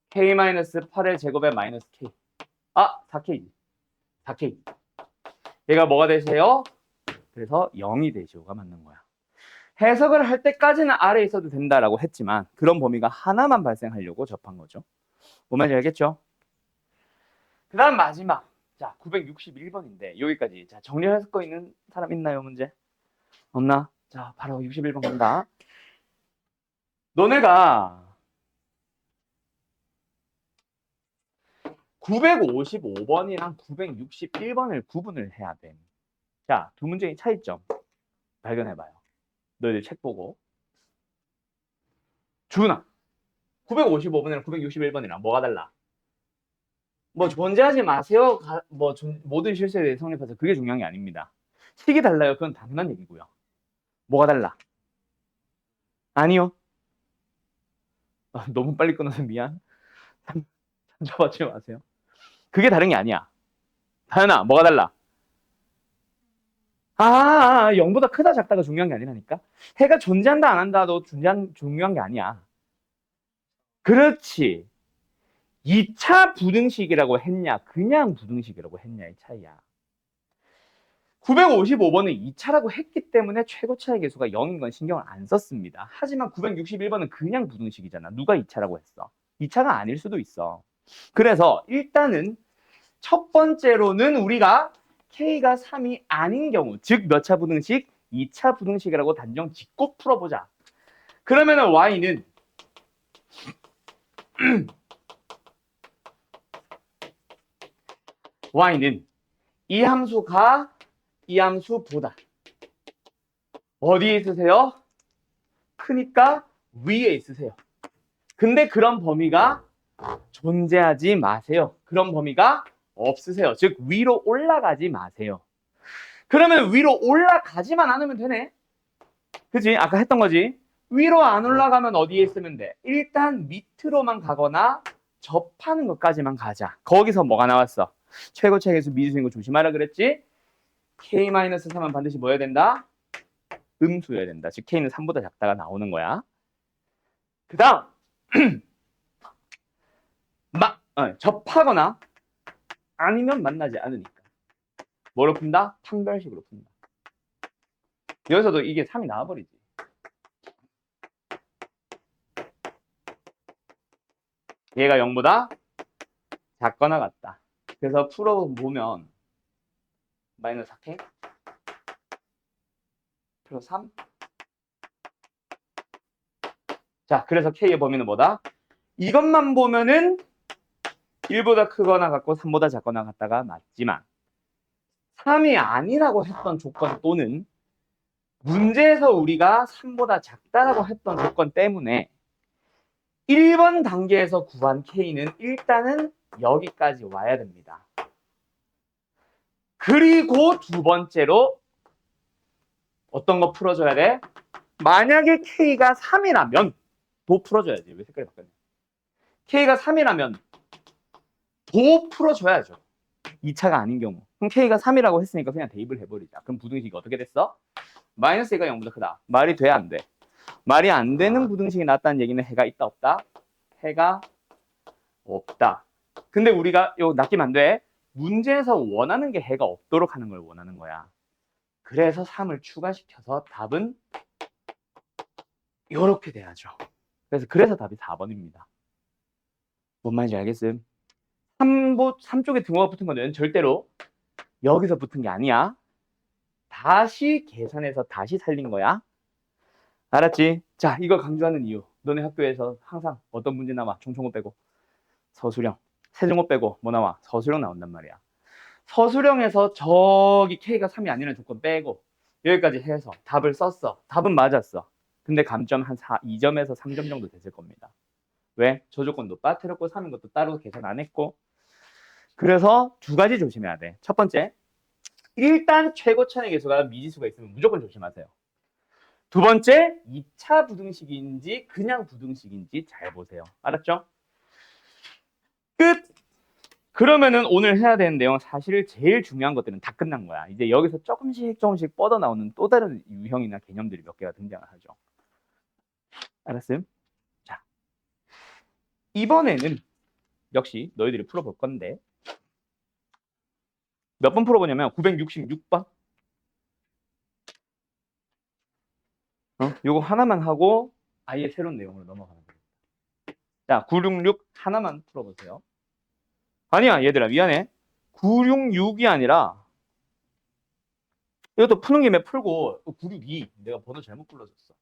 K-8의 제곱에 마이너스 K. 4K. 4K. 얘가 뭐가 되세요? 그래서 0이 되시오가 맞는 거야. 해석을 할 때까지는 아래에 있어도 된다라고 했지만 그런 범위가 하나만 발생하려고 접한 거죠. 뭔 말인지 알겠죠? 그 다음 마지막. 자, 961번인데 여기까지. 자, 정리할 거 있는 사람 있나요, 문제? 없나? 자, 바로 61번 간다. 너네가 955번이랑 961번을 구분을 해야 돼. 자, 두 문제의 차이점 발견해봐요. 너희들 책 보고. 준아, 955번이랑 961번이랑 뭐가 달라? 뭐 존재하지 마세요. 모든 실수에 대해 성립해서 그게 중요한 게 아닙니다. 식이 달라요. 그건 당연한 얘기고요. 뭐가 달라? 아니요. 너무 빨리 끊어서 미안. 상처받지 마세요. 그게 다른 게 아니야. 다현아, 뭐가 달라? 0보다 크다 작다가 중요한 게 아니라니까. 해가 존재한다 안 한다도 중요한 게 아니야. 그렇지. 2차 부등식이라고 했냐 그냥 부등식이라고 했냐의 차이야. 955번은 2차라고 했기 때문에 최고차의 개수가 0인 건 신경을 안 썼습니다. 하지만 961번은 그냥 부등식이잖아. 누가 2차라고 했어? 2차가 아닐 수도 있어. 그래서 일단은 첫 번째로는 우리가 K가 3이 아닌 경우, 즉 몇 차 부등식? 2차 부등식이라고 단정 짓고 풀어보자. 그러면은 Y는 Y는 이 함수가 이 함수보다 어디에 있으세요? 크니까 위에 있으세요. 근데 그런 범위가 존재하지 마세요. 그런 범위가 없으세요. 즉 위로 올라가지 마세요. 그러면 위로 올라가지만 않으면 되네. 그치? 아까 했던 거지. 위로 안 올라가면 어디에 있으면 돼? 일단 밑으로만 가거나 접하는 것까지만 가자. 거기서 뭐가 나왔어? 최고차계수 미지수인 거 조심하라 그랬지? K-3은 반드시 뭐 해야 된다? 음수여야 된다. 즉 K는 3보다 작다가 나오는 거야. 그 다음 접하거나 아니면 만나지 않으니까 뭐로 푼다? 판별식으로 푼다. 여기서도 이게 3이 나와버리지. 얘가 0보다 작거나 같다. 그래서 풀어보면 마이너스 4K 플러스 3. 자, 그래서 K의 범위는 뭐다? 이것만 보면은 1보다 크거나 같고 3보다 작거나 같다가 맞지만 3이 아니라고 했던 조건 또는 문제에서 우리가 3보다 작다라고 했던 조건 때문에 1번 단계에서 구한 K는 일단은 여기까지 와야 됩니다. 그리고 두 번째로 어떤 거 풀어줘야 돼? 만약에 K가 3이라면 도 풀어줘야지. 왜 색깔이 바뀌었냐? K가 3이라면 도 풀어줘야죠. 2차가 아닌 경우. 그럼 K가 3이라고 했으니까 그냥 대입을 해버리자. 그럼 부등식이 어떻게 됐어? 마이너스 2가 0보다 크다. 말이 돼, 안 돼? 말이 안 되는 부등식이 나왔다는 얘기는 해가 있다, 없다? 해가 없다. 근데 우리가 이거 낚이면 안 돼. 문제에서 원하는 게 해가 없도록 하는 걸 원하는 거야. 그래서 3을 추가시켜서 답은 이렇게 돼야죠. 그래서 답이 4번입니다. 뭔 말인지 알겠음? 3쪽에 등호가 붙은 거는 절대로 여기서 붙은 게 아니야. 다시 계산해서 다시 살린 거야. 알았지? 자, 이거 강조하는 이유. 너네 학교에서 항상 어떤 문제 나와? 총총호 빼고. 서술형. 세종호 빼고 뭐 나와? 서술형 나온단 말이야. 서술형에서 저기 K가 3이 아니라는 조건 빼고 여기까지 해서 답을 썼어. 답은 맞았어. 근데 감점 한 2점에서 3점 정도 됐을 겁니다. 왜? 저 조건도 빠뜨렸고 3인 것도 따로 계산 안 했고. 그래서 두 가지 조심해야 돼. 첫 번째, 일단 최고차의 계수가 미지수가 있으면 무조건 조심하세요. 두 번째, 2차 부등식인지 그냥 부등식인지 잘 보세요. 알았죠? 끝! 그러면은 오늘 해야 되는 내용 사실 제일 중요한 것들은 다 끝난 거야. 이제 여기서 조금씩 뻗어나오는 또 다른 유형이나 개념들이 몇 개가 등장을 하죠. 알았음? 자, 이번에는 역시 너희들이 풀어볼 건데 몇 번 풀어보냐면 966번. 요거 하나만 하고 아예 새로운 내용으로 넘어가는 거예요. 자, 966 하나만 풀어보세요. 아니야, 얘들아, 미안해. 966이 아니라 이것도 푸는 김에 풀고 962 내가 번호 잘못 불러줬어.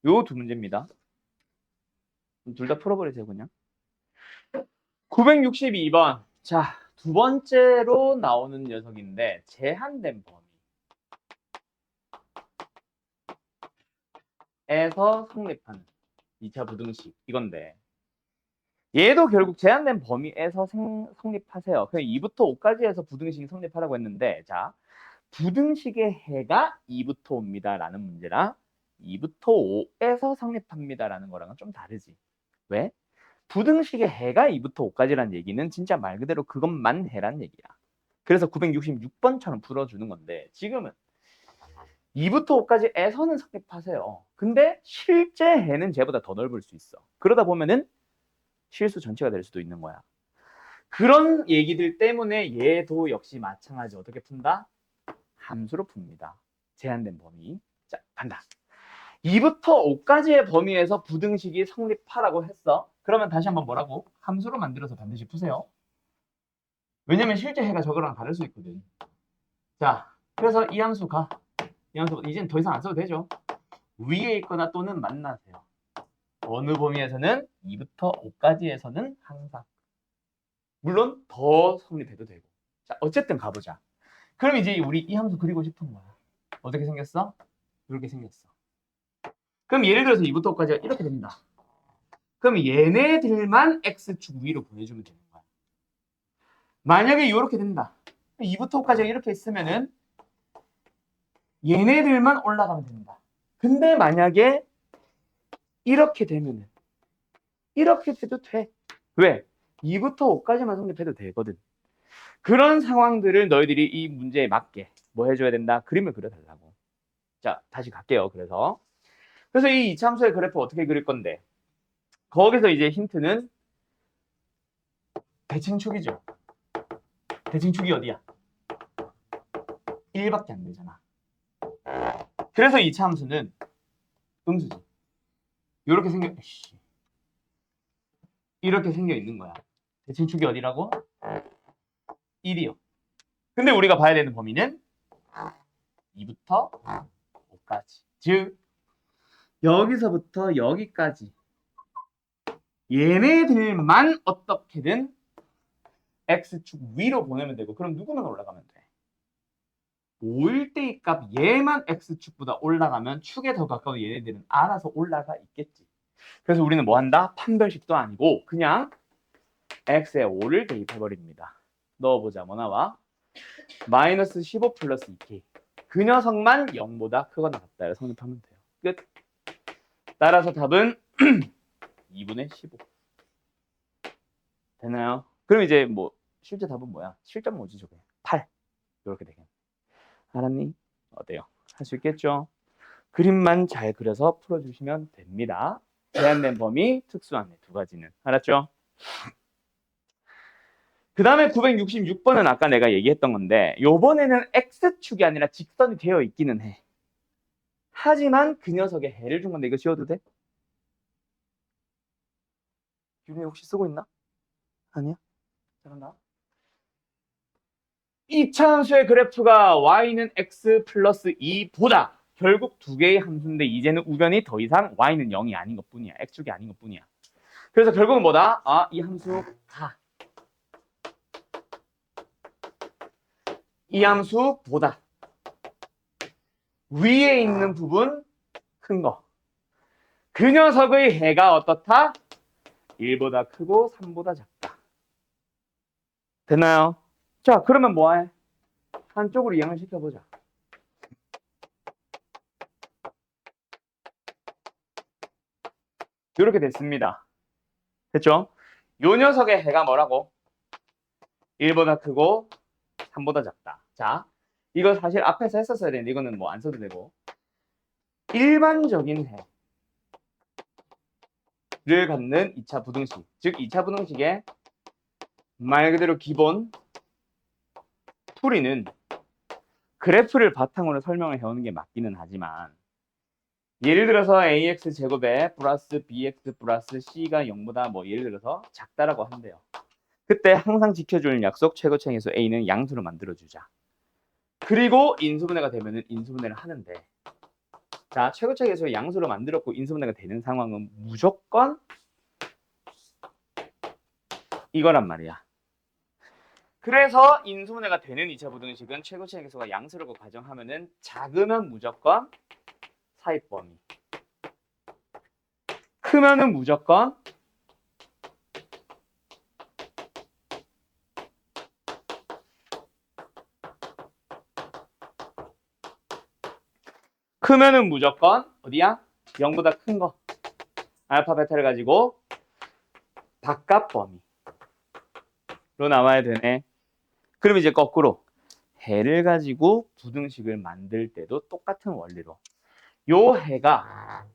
요 두 문제입니다. 둘 다 풀어버리세요, 그냥. 962번. 자, 두 번째로 나오는 녀석인데 제한된 범위에서 성립하는 2차 부등식 이건데 얘도 결국 제한된 범위에서 성립하세요. 그냥 2부터 5까지 해서 부등식이 성립하라고 했는데 자, 부등식의 해가 2부터 5입니다 라는 문제랑 2부터 5에서 성립합니다 라는 거랑은 좀 다르지. 왜? 부등식의 해가 2부터 5까지라는 얘기는 진짜 말 그대로 그것만 해란 얘기야. 그래서 966번처럼 풀어주는 건데 지금은 2부터 5까지에서는 성립하세요. 근데 실제 해는 쟤보다 더 넓을 수 있어. 그러다 보면은 실수 전체가 될 수도 있는 거야. 그런 얘기들 때문에 얘도 역시 마찬가지 어떻게 푼다? 함수로 풉니다. 제한된 범위. 자, 간다. 2부터 5까지의 범위에서 부등식이 성립하라고 했어. 그러면 다시 한번 뭐라고? 함수로 만들어서 반드시 푸세요. 왜냐면 실제 해가 저거랑 다를 수 있거든. 자, 그래서 이 함수 가. 이 함수 이젠 더 이상 안 써도 되죠. 위에 있거나 또는 만나세요. 어느 범위에서는 2부터 5까지에서는 항상. 물론 더 성립해도 되고. 자, 어쨌든 가보자. 그럼 이제 우리 이 함수 그리고 싶은 거야. 어떻게 생겼어? 이렇게 생겼어. 그럼 예를 들어서 2부터 5까지가 이렇게 됩니다. 그럼 얘네들만 x축 위로 보내주면 되는 거야. 만약에 이렇게 된다. 2부터 5까지가 이렇게 있으면은 얘네들만 올라가면 된다. 근데 만약에 이렇게 되면은 이렇게 돼도 돼. 왜? 2부터 5까지만 성립해도 되거든. 그런 상황들을 너희들이 이 문제에 맞게 뭐 해줘야 된다? 그림을 그려달라고. 자, 다시 갈게요. 그래서 이 이차함수의 그래프 어떻게 그릴 건데 거기서 이제 힌트는 대칭축이죠. 대칭축이 어디야? 1밖에 안 되잖아. 그래서 이차함수는 음수지. 이렇게 이렇게 생겨 있는 거야. 대칭축이 어디라고? 1이요. 근데 우리가 봐야 되는 범위는 2부터 5까지. 즉 여기서부터 여기까지 얘네들만 어떻게든 x축 위로 보내면 되고 그럼 누구만 올라가면 돼? 5일 때의 값 얘만 x축보다 올라가면 축에 더 가까운 얘네들은 알아서 올라가 있겠지. 그래서 우리는 뭐 한다? 판별식도 아니고 그냥 x에 5를 대입해버립니다. 넣어보자. 뭐 나와? 마이너스 15 플러스 2k. 그 녀석만 0보다 크거나 같다. 성립하면 돼요. 끝. 따라서 답은 2분의 15. 되나요? 그럼 이제 뭐 실제 답은 뭐야? 7.5지 저게. 8. 이렇게 되겠네. 알았니? 어때요? 할 수 있겠죠? 그림만 잘 그려서 풀어주시면 됩니다. 제한된 범위, 특수한 두 가지는. 알았죠? 그 다음에 966번은 아까 내가 얘기했던 건데 요번에는 X축이 아니라 직선이 되어 있기는 해. 하지만 그 녀석의 해를 준 건데 이거 지워도 돼? 규리 혹시 쓰고 있나? 아니야? 잘한다. 2차 함수의 그래프가 y는 x 플러스 2보다 결국 두 개의 함수인데 이제는 우변이 더 이상 y는 0이 아닌 것뿐이야. x축이 아닌 것뿐이야. 그래서 결국은 뭐다? 아, 이 함수가 이 함수보다 위에 있는 부분 큰 거. 그 녀석의 해가 어떻다? 1보다 크고 3보다 작다. 됐나요? 자, 그러면 뭐해? 한쪽으로 이항을 시켜보자. 이렇게 됐습니다. 됐죠? 요 녀석의 해가 뭐라고? 1보다 크고 3보다 작다. 자, 이거 사실 앞에서 했었어야 되는데 이거는 뭐 안 써도 되고 일반적인 해를 갖는 2차 부등식, 즉 2차 부등식의 말 그대로 기본 풀이는 그래프를 바탕으로 설명을 해오는 게 맞기는 하지만 예를 들어서 ax 제곱에 플러스 bx 플러스 c가 0보다 뭐 예를 들어서 작다라고 한대요. 그때 항상 지켜줄 약속 최고차에서 a는 양수로 만들어주자. 그리고 인수분해가 되면은 인수분해를 하는데 자 최고차에서 양수로 만들었고 인수분해가 되는 상황은 무조건 이거란 말이야. 그래서 인수분해가 되는 2차 부등식은 최고차의 계수가 양수라고 가정하면은 작으면 무조건 사입 범위, 크면은 무조건 어디야? 0보다 큰 거. 알파 베타를 가지고 바깥 범위로 나와야 되네. 그럼 이제 거꾸로 해를 가지고 부등식을 만들 때도 똑같은 원리로 요 해가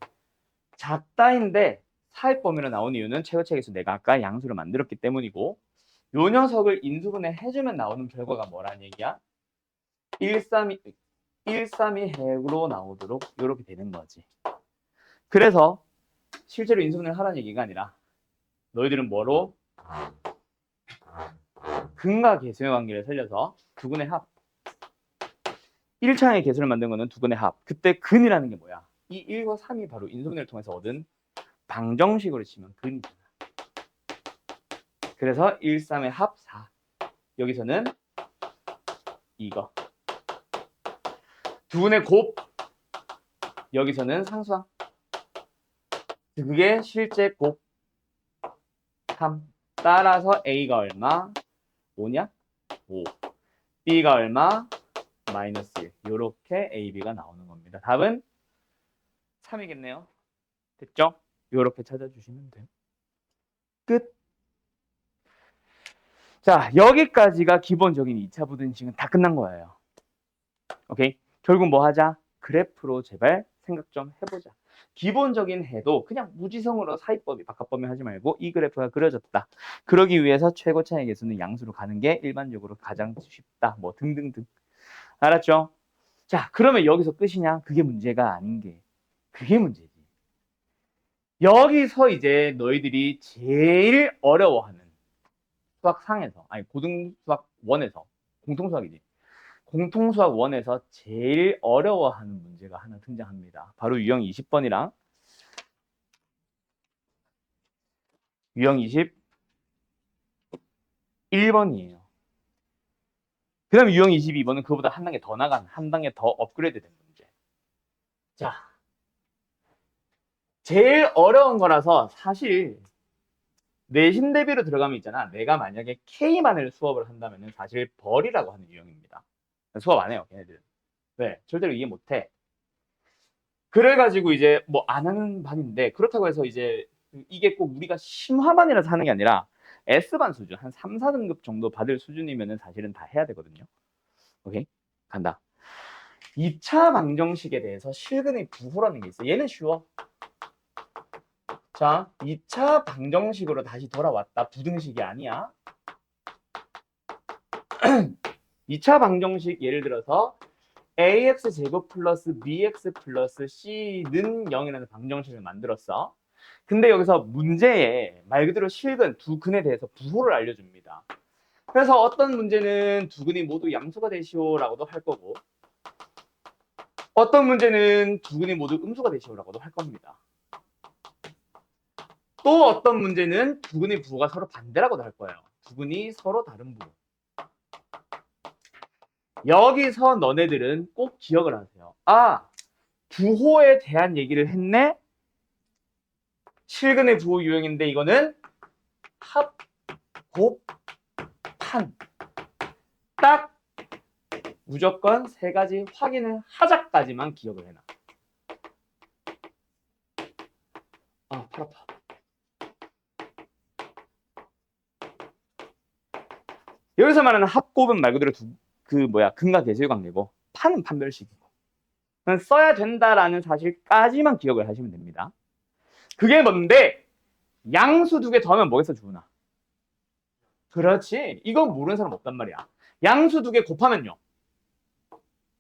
작다인데 사입 범위로 나온 이유는 최고차에서 내가 아까 양수를 만들었기 때문이고 요 녀석을 인수분해 해주면 나오는 결과가 뭐라는 얘기야? 132 해로 나오도록 이렇게 되는 거지. 그래서 실제로 인수분해를 하라는 얘기가 아니라 너희들은 뭐로? 근과 계수의 관계를 살려서 두근의 합. 1차의 계수를 만든 거는 두근의 합. 그때 근이라는 게 뭐야? 이 1과 3이 바로 인수분해를 통해서 얻은 방정식으로 치면 근이잖아. 그래서 1, 3의 합 4. 여기서는 이거. 두근의 곱. 여기서는 상수항. 그게 실제 곱 3. 따라서 A가 얼마? 5냐? 5. B가 얼마? 마이너스 1. 요렇게 A, B가 나오는 겁니다. 답은 3이겠네요. 됐죠? 요렇게 찾아주시면 돼요. 끝. 자, 여기까지가 기본적인 2차 부등식은 다 끝난 거예요. 오케이? 결국 뭐 하자? 그래프로 제발 생각 좀 해보자. 기본적인 해도 그냥 무지성으로 사입범위, 바깥범위 하지 말고 이 그래프가 그려졌다. 그러기 위해서 최고차의 계수는 양수로 가는 게 일반적으로 가장 쉽다. 뭐 등등등. 알았죠? 자, 그러면 여기서 끝이냐? 그게 문제가 아닌 게. 그게 문제지. 여기서 이제 너희들이 제일 어려워하는 수학상에서, 아니 고등수학 1에서, 공통수학이지. 공통수학 1에서 제일 어려워하는 문제가 하나 등장합니다. 바로 유형 20번이랑 유형 21번이에요. 그 다음에 유형 22번은 그거보다 한 단계 더 나간, 한 단계 더 업그레이드 된 문제. 자, 제일 어려운 거라서 사실 내신 대비로 들어가면 있잖아. 내가 만약에 K만을 수업을 한다면 사실 벌이라고 하는 유형입니다. 수업 안 해요, 걔네들은. 네, 절대로 이해 못 해. 그래가지고 이제 뭐 안 하는 반인데 그렇다고 해서 이제 이게 꼭 우리가 심화반이라서 하는 게 아니라 S반 수준, 한 3, 4등급 정도 받을 수준이면은 사실은 다 해야 되거든요. 오케이? 간다. 2차 방정식에 대해서 실근의 부호라는 게 있어. 얘는 쉬워. 자, 2차 방정식으로 다시 돌아왔다. 부등식이 아니야. 2차 방정식 예를 들어서 ax 제곱 플러스 bx 플러스 c는 0이라는 방정식을 만들었어. 근데 여기서 문제에 말 그대로 실근, 두 근에 대해서 부호를 알려줍니다. 그래서 어떤 문제는 두 근이 모두 양수가 되시오라고도 할 거고, 어떤 문제는 두 근이 모두 음수가 되시오라고도 할 겁니다. 또 어떤 문제는 두 근의 부호가 서로 반대라고도 할 거예요. 두 근이 서로 다른 부호. 여기서 너네들은 꼭 기억을 하세요. 아, 부호에 대한 얘기를 했네? 실근의 부호 유형인데 이거는 합, 곱, 판. 딱 무조건 세 가지 확인을 하자까지만 기억을 해놔. 아, 팔 아파. 여기서 말하는 합곱은 말 그대로 근과 계수의 관계고, 판은 판별식이고. 써야 된다라는 사실까지만 기억을 하시면 됩니다. 그게 뭔데? 양수 두 개 더하면 뭐겠어, 주은아? 그렇지. 이건 모르는 사람 없단 말이야. 양수 두 개 곱하면요.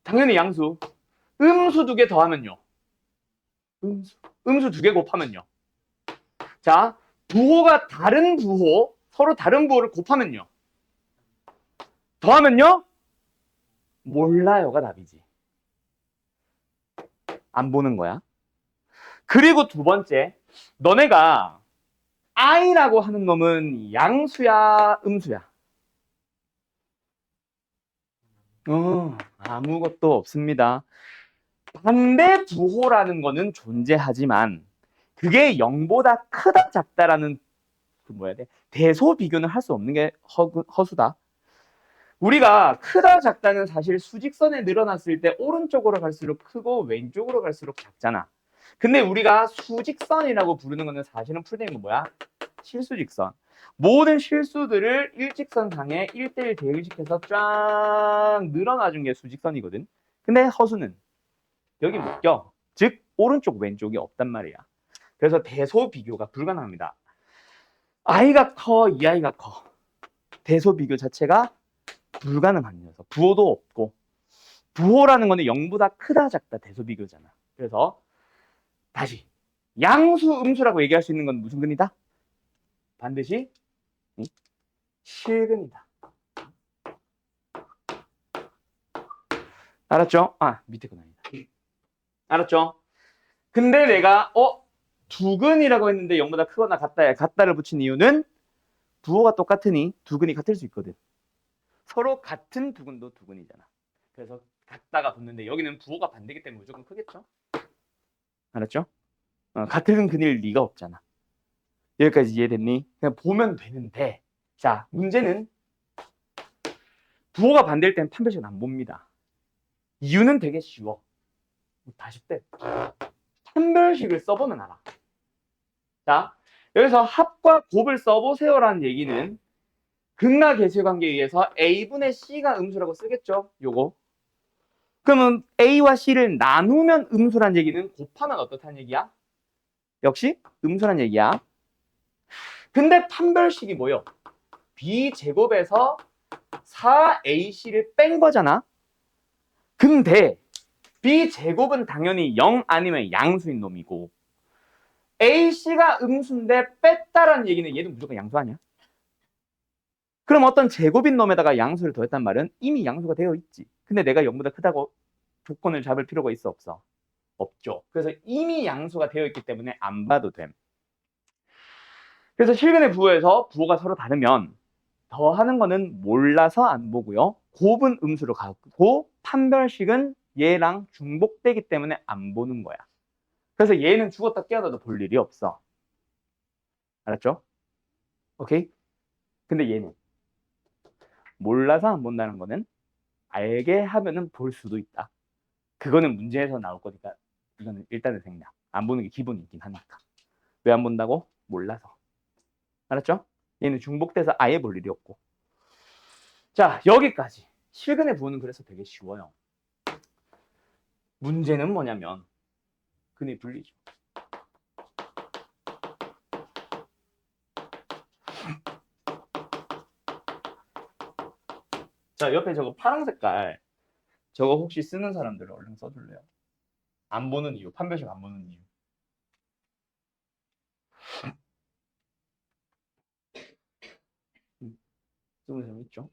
당연히 양수. 음수 두 개 더하면요. 음수 두 개 곱하면요. 자, 부호가 다른 부호, 서로 다른 부호를 곱하면요. 더하면요? 몰라요가 답이지. 안 보는 거야. 그리고 두 번째, 너네가 i라고 하는 놈은 양수야, 음수야? 아무것도 없습니다. 반대 부호라는 거는 존재하지만 그게 0보다 크다 작다라는 대소 비교는 할 수 없는 게 허수다. 우리가 크다 작다는 사실 수직선에 늘어났을 때 오른쪽으로 갈수록 크고 왼쪽으로 갈수록 작잖아. 근데 우리가 수직선이라고 부르는 거는 사실은 풀네임은 뭐야? 실수직선. 모든 실수들을 일직선상에 1대1 대응시켜서 쫙 늘어나준 게 수직선이거든. 근데 허수는 여기 묶여. 즉 오른쪽 왼쪽이 없단 말이야. 그래서 대소 비교가 불가능합니다. i가 커, 이 아이가 커. 대소 비교 자체가 불가능한 녀석. 부호도 없고. 부호라는 거는 0보다 크다 작다 대소 비교잖아. 그래서 다시 양수 음수라고 얘기할 수 있는 건 무슨 근이다? 반드시 실근이다. 알았죠? 아, 밑에 건 아니다. 알았죠? 근데 내가 두근이라고 했는데 0보다 크거나 같다야. 같다를 붙인 이유는 부호가 똑같으니 두근이 같을 수 있거든. 서로 같은 두근도 두근이잖아. 그래서 같다가 붙는데 여기는 부호가 반대기 때문에 무조건 크겠죠? 알았죠? 같은 근일 리가 없잖아. 여기까지 이해됐니? 그냥 보면 되는데, 자, 문제는 부호가 반대일 땐 판별식은 안 봅니다. 이유는 되게 쉬워. 다시 때 판별식을 써보면 알아. 자, 여기서 합과 곱을 써보세요라는 얘기는 근과 계수의 관계에 의해서 A분의 C가 음수라고 쓰겠죠? 요거. 그러면 A와 C를 나누면 음수란 얘기는 곱하면 어떻다는 얘기야? 역시 음수란 얘기야. 근데 판별식이 뭐요? B제곱에서 4AC를 뺀 거잖아. 근데 B제곱은 당연히 0 아니면 양수인 놈이고 AC가 음수인데 뺐다라는 얘기는 얘도 무조건 양수 아니야? 그럼 어떤 제곱인 놈에다가 양수를 더했단 말은 이미 양수가 되어 있지. 근데 내가 0보다 크다고 조건을 잡을 필요가 있어 없어? 없죠. 그래서 이미 양수가 되어 있기 때문에 안 봐도 됨. 그래서 실근의 부호에서 부호가 서로 다르면 더하는 거는 몰라서 안 보고요. 곱은 음수로 가고 판별식은 얘랑 중복되기 때문에 안 보는 거야. 그래서 얘는 죽었다 깨어나도 볼 일이 없어. 알았죠? 오케이? 근데 얘는 몰라서 안 본다는 거는 알게 하면은 볼 수도 있다. 그거는 문제에서 나올 거니까 이거는 일단은 생략. 안 보는 게 기본이긴 하니까. 왜 안 본다고? 몰라서. 알았죠? 얘는 중복돼서 아예 볼 일이 없고. 자, 여기까지. 실근의 부호는 그래서 되게 쉬워요. 문제는 뭐냐면 근의 분리죠. 자, 옆에 저거 파란 색깔 저거 혹시 쓰는 사람들 얼른 써줄래요? 안 보는 이유, 판별식 안 보는 이유. 쓰고 재밌죠?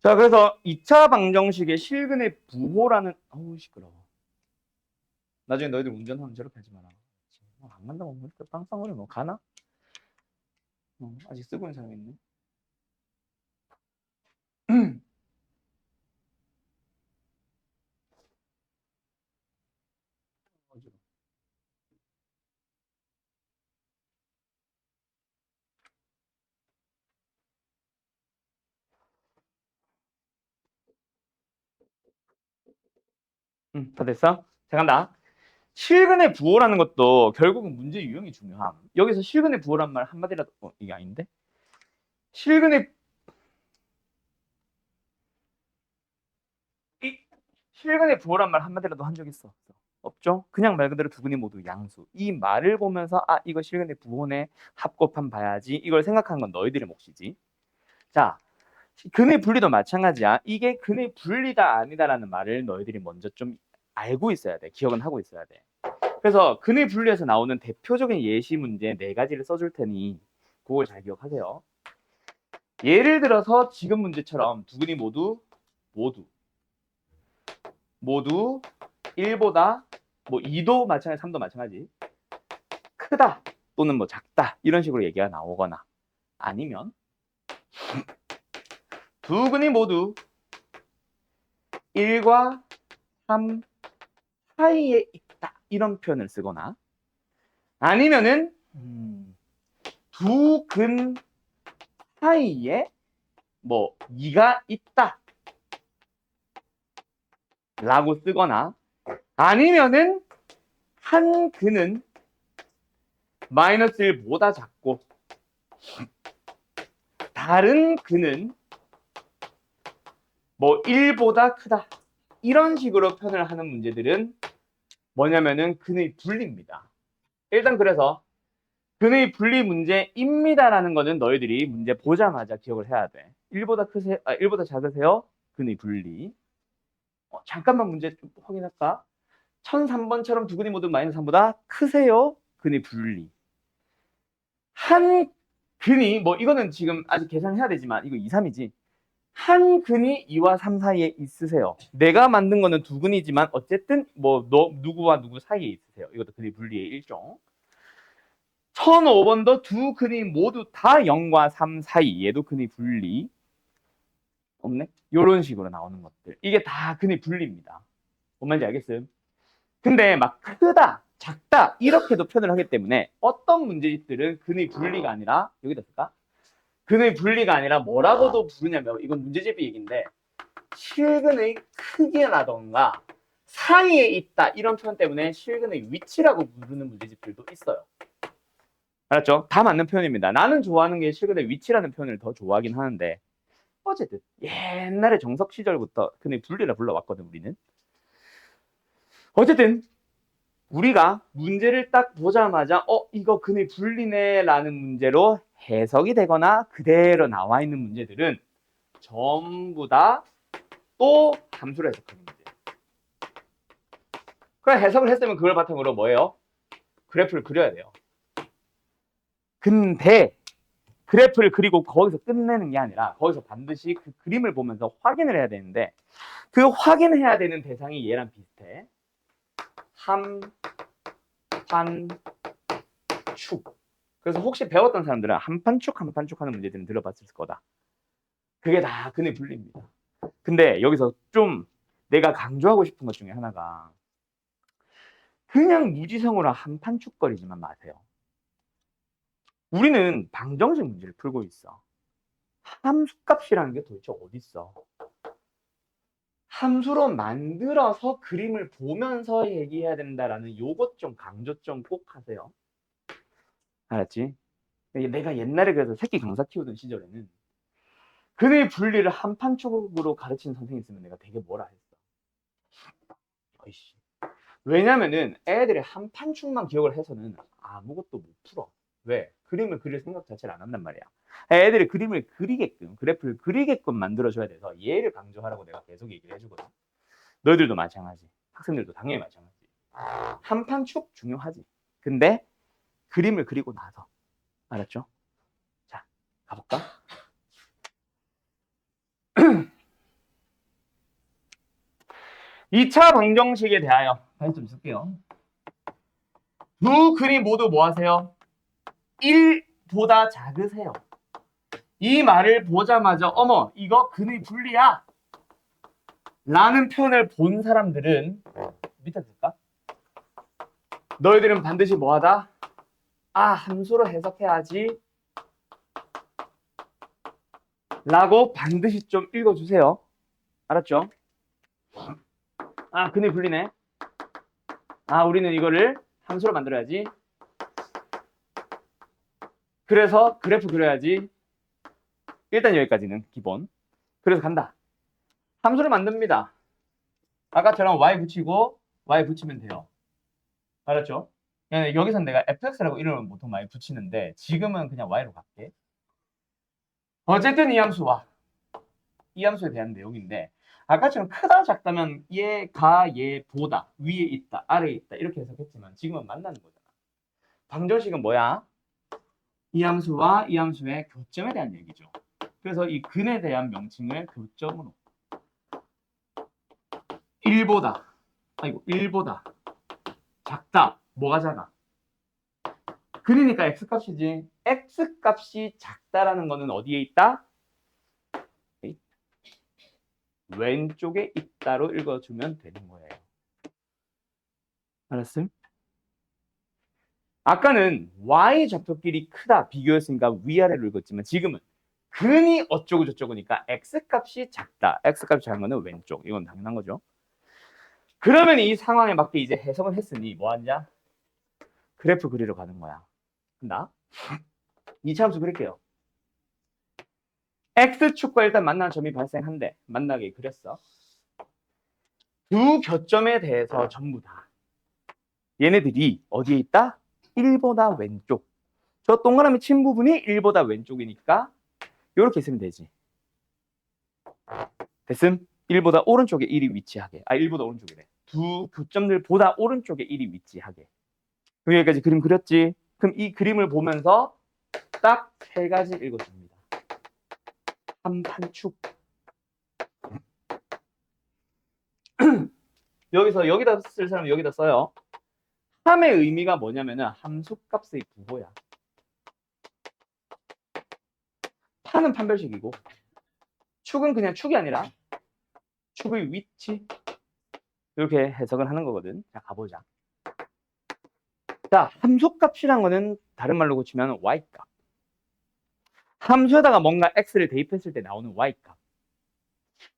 자, 그래서 2차 방정식의 실근의 부호라는, 어우, 시끄러워. 나중에 너희들 운전하면 저렇게 하지 마라. 안 간다고 뭐 이렇게 빵빵거려. 뭐 가나? 아직 쓰고 있는 사람이 있네. 다 됐어? 자, 간다. 실근의 부호라는 것도 결국은 문제 유형이 중요함. 여기서 실근의 부호란 말 한마디라도, 이게 아닌데? 실근의, 실근의 부호란 말 한마디라도 한 적 있어? 없죠? 그냥 말 그대로 두 근이 모두 양수. 이 말을 보면서, 아, 이거 실근의 부호네. 합곱함 봐야지. 이걸 생각하는 건 너희들의 몫이지. 자, 근의 분리도 마찬가지야. 이게 근의 분리다 아니다라는 말을 너희들이 먼저 좀 알고 있어야 돼. 기억은 하고 있어야 돼. 그래서 근의 분리에서 나오는 대표적인 예시 문제 4가지를 써줄 테니 그걸 잘 기억하세요. 예를 들어서 지금 문제처럼 두 근이 모두 1보다 뭐 2도 마찬가지, 3도 마찬가지 크다 또는 뭐 작다 이런 식으로 얘기가 나오거나 아니면 두 근이 모두 1과 3 사이에 있다 이런 표현을 쓰거나 아니면은 두 근 사이에 뭐 2가 있다 라고 쓰거나 아니면은 한 근은 마이너스 1보다 작고 다른 근은 뭐 1보다 크다 이런 식으로 표현을 하는 문제들은 뭐냐면은 근의 분리입니다. 일단 그래서 근의 분리 문제입니다라는 거는 너희들이 문제 보자마자 기억을 해야 돼. 1보다 작으세요? 근의 분리. 잠깐만 문제 좀 확인할까? 1003번처럼 두 근이 모두 마이너스 3보다 크세요? 근의 분리. 한 근이 뭐 이거는 지금 아직 계산해야 되지만 이거 2, 3이지. 한 근이 2와 3 사이에 있으세요. 내가 만든 거는 두 근이지만 어쨌든 뭐 누구와 누구 사이에 있으세요. 이것도 근의 분리의 일종. 1005번도 두 근이 모두 다 0과 3 사이. 얘도 근의 분리. 없네? 이런 식으로 나오는 것들. 이게 다 근의 분리입니다. 뭔 말인지 알겠어요? 근데 막 크다, 작다 이렇게도 표현을 하기 때문에 어떤 문제집들은 근의 분리가 아니라 여기다 쓸까? 근의 분리가 아니라 뭐라고도 부르냐면 이건 문제집의 얘기인데 실근의 크기라던가 사이에 있다 이런 표현 때문에 실근의 위치라고 부르는 문제집들도 있어요. 알았죠? 다 맞는 표현입니다. 나는 좋아하는 게 실근의 위치라는 표현을 더 좋아하긴 하는데 어쨌든 옛날에 정석 시절부터 근의 분리라 불러왔거든 우리는. 어쨌든 우리가 문제를 딱 보자마자 이거 근의 분리네 라는 문제로 해석이 되거나 그대로 나와 있는 문제들은 전부 다 또 함수로 해석하는 문제. 그럼 해석을 했으면 그걸 바탕으로 뭐예요? 그래프를 그려야 돼요. 근데 그래프를 그리고 거기서 끝내는 게 아니라 거기서 반드시 그 그림을 보면서 확인을 해야 되는데 그 확인해야 되는 대상이 얘랑 비슷해. 한판축. 그래서 혹시 배웠던 사람들은 한판축 하는 문제들은 들어봤을 거다. 그게 다 근의 분리입니다. 근데 여기서 좀 내가 강조하고 싶은 것 중에 하나가 그냥 무지성으로 한판축거리지만 마세요. 우리는 방정식 문제를 풀고 있어. 함수값이라는 게 도대체 어디 있어? 함수로 만들어서 그림을 보면서 얘기해야 된다라는 요것 좀 강조 좀 꼭 하세요. 알았지? 내가 옛날에 그래서 새끼 강사 키우던 시절에는 근의 분리를 한판촉으로 가르치는 선생님 있으면 내가 되게 뭐라 했어. 어이씨. 왜냐면은 애들이 한판축만 기억을 해서는 아무것도 못 풀어. 왜? 그림을 그릴 생각 자체를 안 한단 말이야. 애들이 그림을 그리게끔, 그래프를 그리게끔 만들어줘야 돼서 얘를 강조하라고 내가 계속 얘기를 해주거든. 너희들도 마찬가지. 학생들도 당연히 마찬가지. 한판축 중요하지. 근데 그림을 그리고 나서. 알았죠? 자, 가볼까? 2차 방정식에 대하여 다시 좀 쓸게요. 두 근이 모두 뭐 하세요? 1보다 작으세요. 이 말을 보자마자 어머 이거 근의 분리야 라는 표현을 본 사람들은 밑에 쓸까? 너희들은 반드시 뭐하다? 아 함수로 해석해야지 라고 반드시 좀 읽어주세요. 알았죠? 아 근의 분리네. 아 우리는 이거를 함수로 만들어야지. 그래서 그래프 그려야지. 일단 여기까지는 기본. 그래서 간다. 함수를 만듭니다. 아까처럼 y 붙이고 y 붙이면 돼요. 알았죠? 여기선 내가 fx라고 이름을 보통 많이 붙이는데 지금은 그냥 y로 갈게. 어쨌든 이 함수와 이 함수에 대한 내용인데 아까처럼 크다 작다면 얘가 얘보다 위에 있다 아래에 있다 이렇게 해석했지만 지금은 만나는 거잖아. 방정식은 뭐야? 이 함수와 이 함수의 교점에 대한 얘기죠. 그래서 이 근에 대한 명칭을 교점으로 1보다 작다. 뭐가 작아? 그러니까 x값이지. x값이 작다라는 거는 어디에 있다? 왼쪽에 있다로 읽어주면 되는 거예요. 알았음? 아까는 y 좌표끼리 크다 비교했으니까 위아래로 읽었지만 지금은 근이 어쩌고 저쩌고니까 x값이 작다. x값이 작은 거는 왼쪽. 이건 당연한 거죠. 그러면 이 상황에 맞게 이제 해석을 했으니 뭐 하냐? 그래프 그리러 가는 거야. 나 2차 함수 그릴게요. x축과 일단 만나는 점이 발생한대. 만나게 그렸어. 두 교점에 대해서 전부 다 얘네들이 어디에 있다? 1보다 왼쪽. 저 동그라미 친 부분이 1보다 왼쪽이니까 이렇게 쓰면 되지. 됐음? 1보다 오른쪽에 1이 위치하게. 1보다 오른쪽이래. 두 교점들보다 오른쪽에 1이 위치하게. 여기까지 그림 그렸지? 그럼 이 그림을 보면서 딱 세 가지 읽어줍니다. 한판축. 여기다 쓸 사람은 여기다 써요. 함의 의미가 뭐냐면은 함수값의 부호야. 판은 판별식이고 축은 그냥 축이 아니라 축의 위치 이렇게 해석을 하는 거거든. 자 가보자. 자 함수값이란 거는 다른 말로 고치면 y값. 함수에다가 뭔가 x를 대입했을 때 나오는 y값.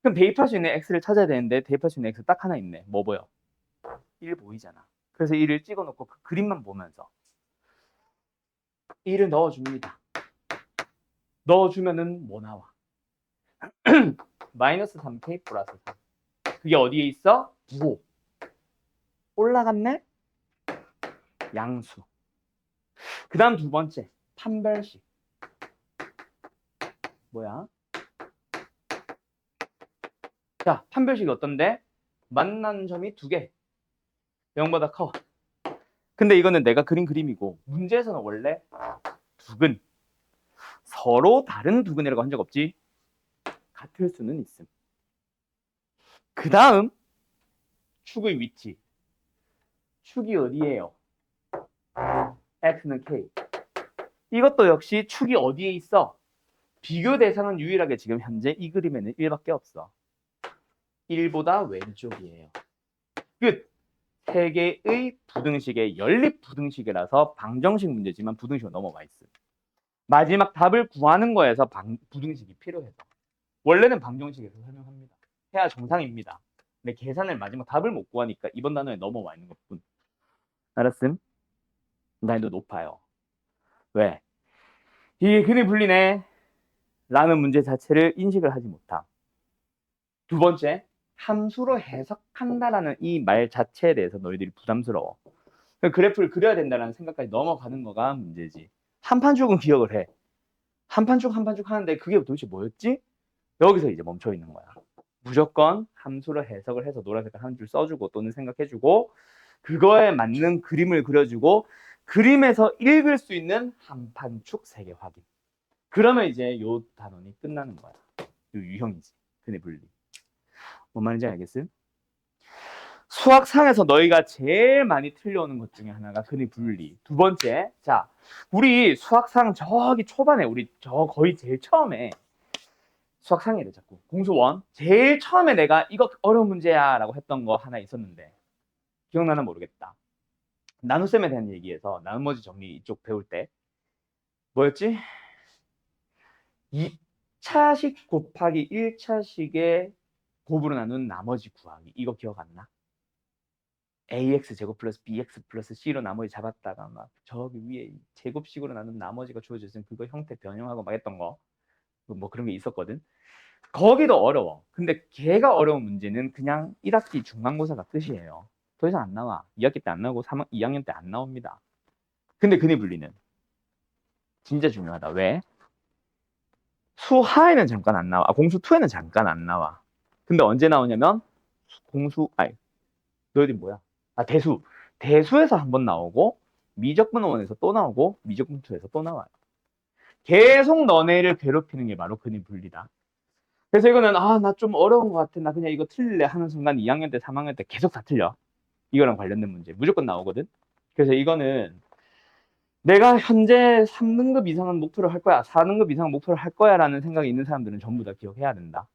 그럼 대입할 수 있는 x를 찾아야 되는데 대입할 수 있는 x 딱 하나 있네. 뭐 보여? 1 보이잖아. 그래서 1을 찍어놓고 그 그림만 보면서 1을 넣어줍니다. 넣어주면은 뭐 나와? 마이너스 3k 플러스 3. 그게 어디에 있어? 부호. 올라갔네? 양수. 그 다음 두 번째, 판별식. 뭐야? 자, 판별식이 어떤데? 만난 점이 두 개. 0보다 커. 근데 이거는 내가 그린 그림이고 문제에서는 원래 두근. 서로 다른 두근이라고 한 적 없지? 같을 수는 있음. 그 다음 축의 위치. 축이 어디예요? x는 k. 이것도 역시 축이 어디에 있어? 비교 대상은 유일하게 지금 현재 이 그림에는 1밖에 없어. 1보다 왼쪽이에요. 끝. 세 개의 부등식의 연립 부등식이라서 방정식 문제지만 부등식으로 넘어가 있어. 마지막 답을 구하는 거에서 부등식이 필요해서. 원래는 방정식에서 설명합니다. 해야 정상입니다. 근데 계산을 마지막 답을 못 구하니까 이번 단어에 넘어와 있는 것뿐. 알았음? 난이도 높아요. 왜? 이게 근이 분리네 라는 문제 자체를 인식을 하지 못함. 두 번째, 함수로 해석한다라는 이 말 자체에 대해서 너희들이 부담스러워. 그래프를 그려야 된다는 생각까지 넘어가는 거가 문제지. 한 판 쭉은 기억을 해. 한 판 쭉 한 판 쭉 하는데 그게 도대체 뭐였지? 여기서 이제 멈춰 있는 거야. 무조건 함수로 해석을 해서 노란색 한 줄 써주고 또는 생각해주고 그거에 맞는 그림을 그려주고 그림에서 읽을 수 있는 한 판 축 세 개 확인. 그러면 이제 요 단원이 끝나는 거야. 요 유형이지. 근의 분리. 뭔 말인지 알겠음? 수학상에서 너희가 제일 많이 틀려오는 것 중에 하나가 근의 분리. 두 번째, 자, 우리 수학상 저기 초반에 우리 저 거의 제일 처음에 수학상이래 자꾸 공수원 제일 처음에 내가 이거 어려운 문제야 라고 했던 거 하나 있었는데 기억나나 모르겠다. 나눗셈에 대한 얘기에서 나머지 정리 이쪽 배울 때 뭐였지? 2차식 곱하기 1차식의 곱으로 나눈 나머지 구하기. 이거 기억 안 나? ax 제곱 플러스 bx 플러스 c로 나머지 잡았다가 막 저기 위에 제곱식으로 나눈 나머지가 주어져 있으면 그거 형태 변형하고 막 했던 거. 뭐 그런 게 있었거든. 거기도 어려워. 근데 걔가 어려운 문제는 그냥 1학기 중간고사가 끝이에요. 더 이상 안 나와. 2학기 때 안 나오고 2학년 때 안 나옵니다. 근데 근의 분리는 진짜 중요하다. 왜? 수하에는 잠깐 안 나와. 공수2에는 잠깐 안 나와. 근데 언제 나오냐면 너희들 뭐야? 대수. 대수에서 한 번 나오고 미적분1에서 또 나오고 미적분2에서 또 나와요. 계속 너네를 괴롭히는 게 바로 근의 분리다. 그래서 이거는 나 좀 어려운 것 같아. 나 그냥 이거 틀릴래 하는 순간 2학년 때 3학년 때 계속 다 틀려. 이거랑 관련된 문제 무조건 나오거든. 그래서 이거는 내가 현재 3등급 이상은 목표를 할 거야, 4등급 이상은 목표를 할 거야 라는 생각이 있는 사람들은 전부 다 기억해야 된다.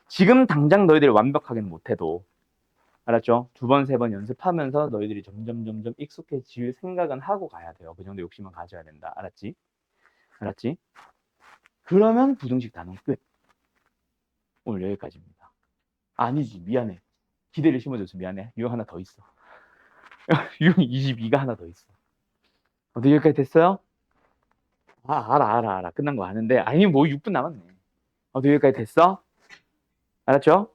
지금 당장 너희들이 완벽하게는 못해도 알았죠? 두 번, 세 번 연습하면서 너희들이 점점 익숙해질 생각은 하고 가야 돼요. 그 정도 욕심은 가져야 된다. 알았지? 알았지? 그러면 부등식 단원 끝. 오늘 여기까지입니다. 아니지, 미안해. 기대를 심어줘서 미안해. 유형 하나 더 있어. 유형 22가 하나 더 있어. 어떻게 여기까지 됐어요? 알아. 끝난 거 아는데. 아니, 뭐 6분 남았네. 어떻게 여기까지 됐어? 알았죠?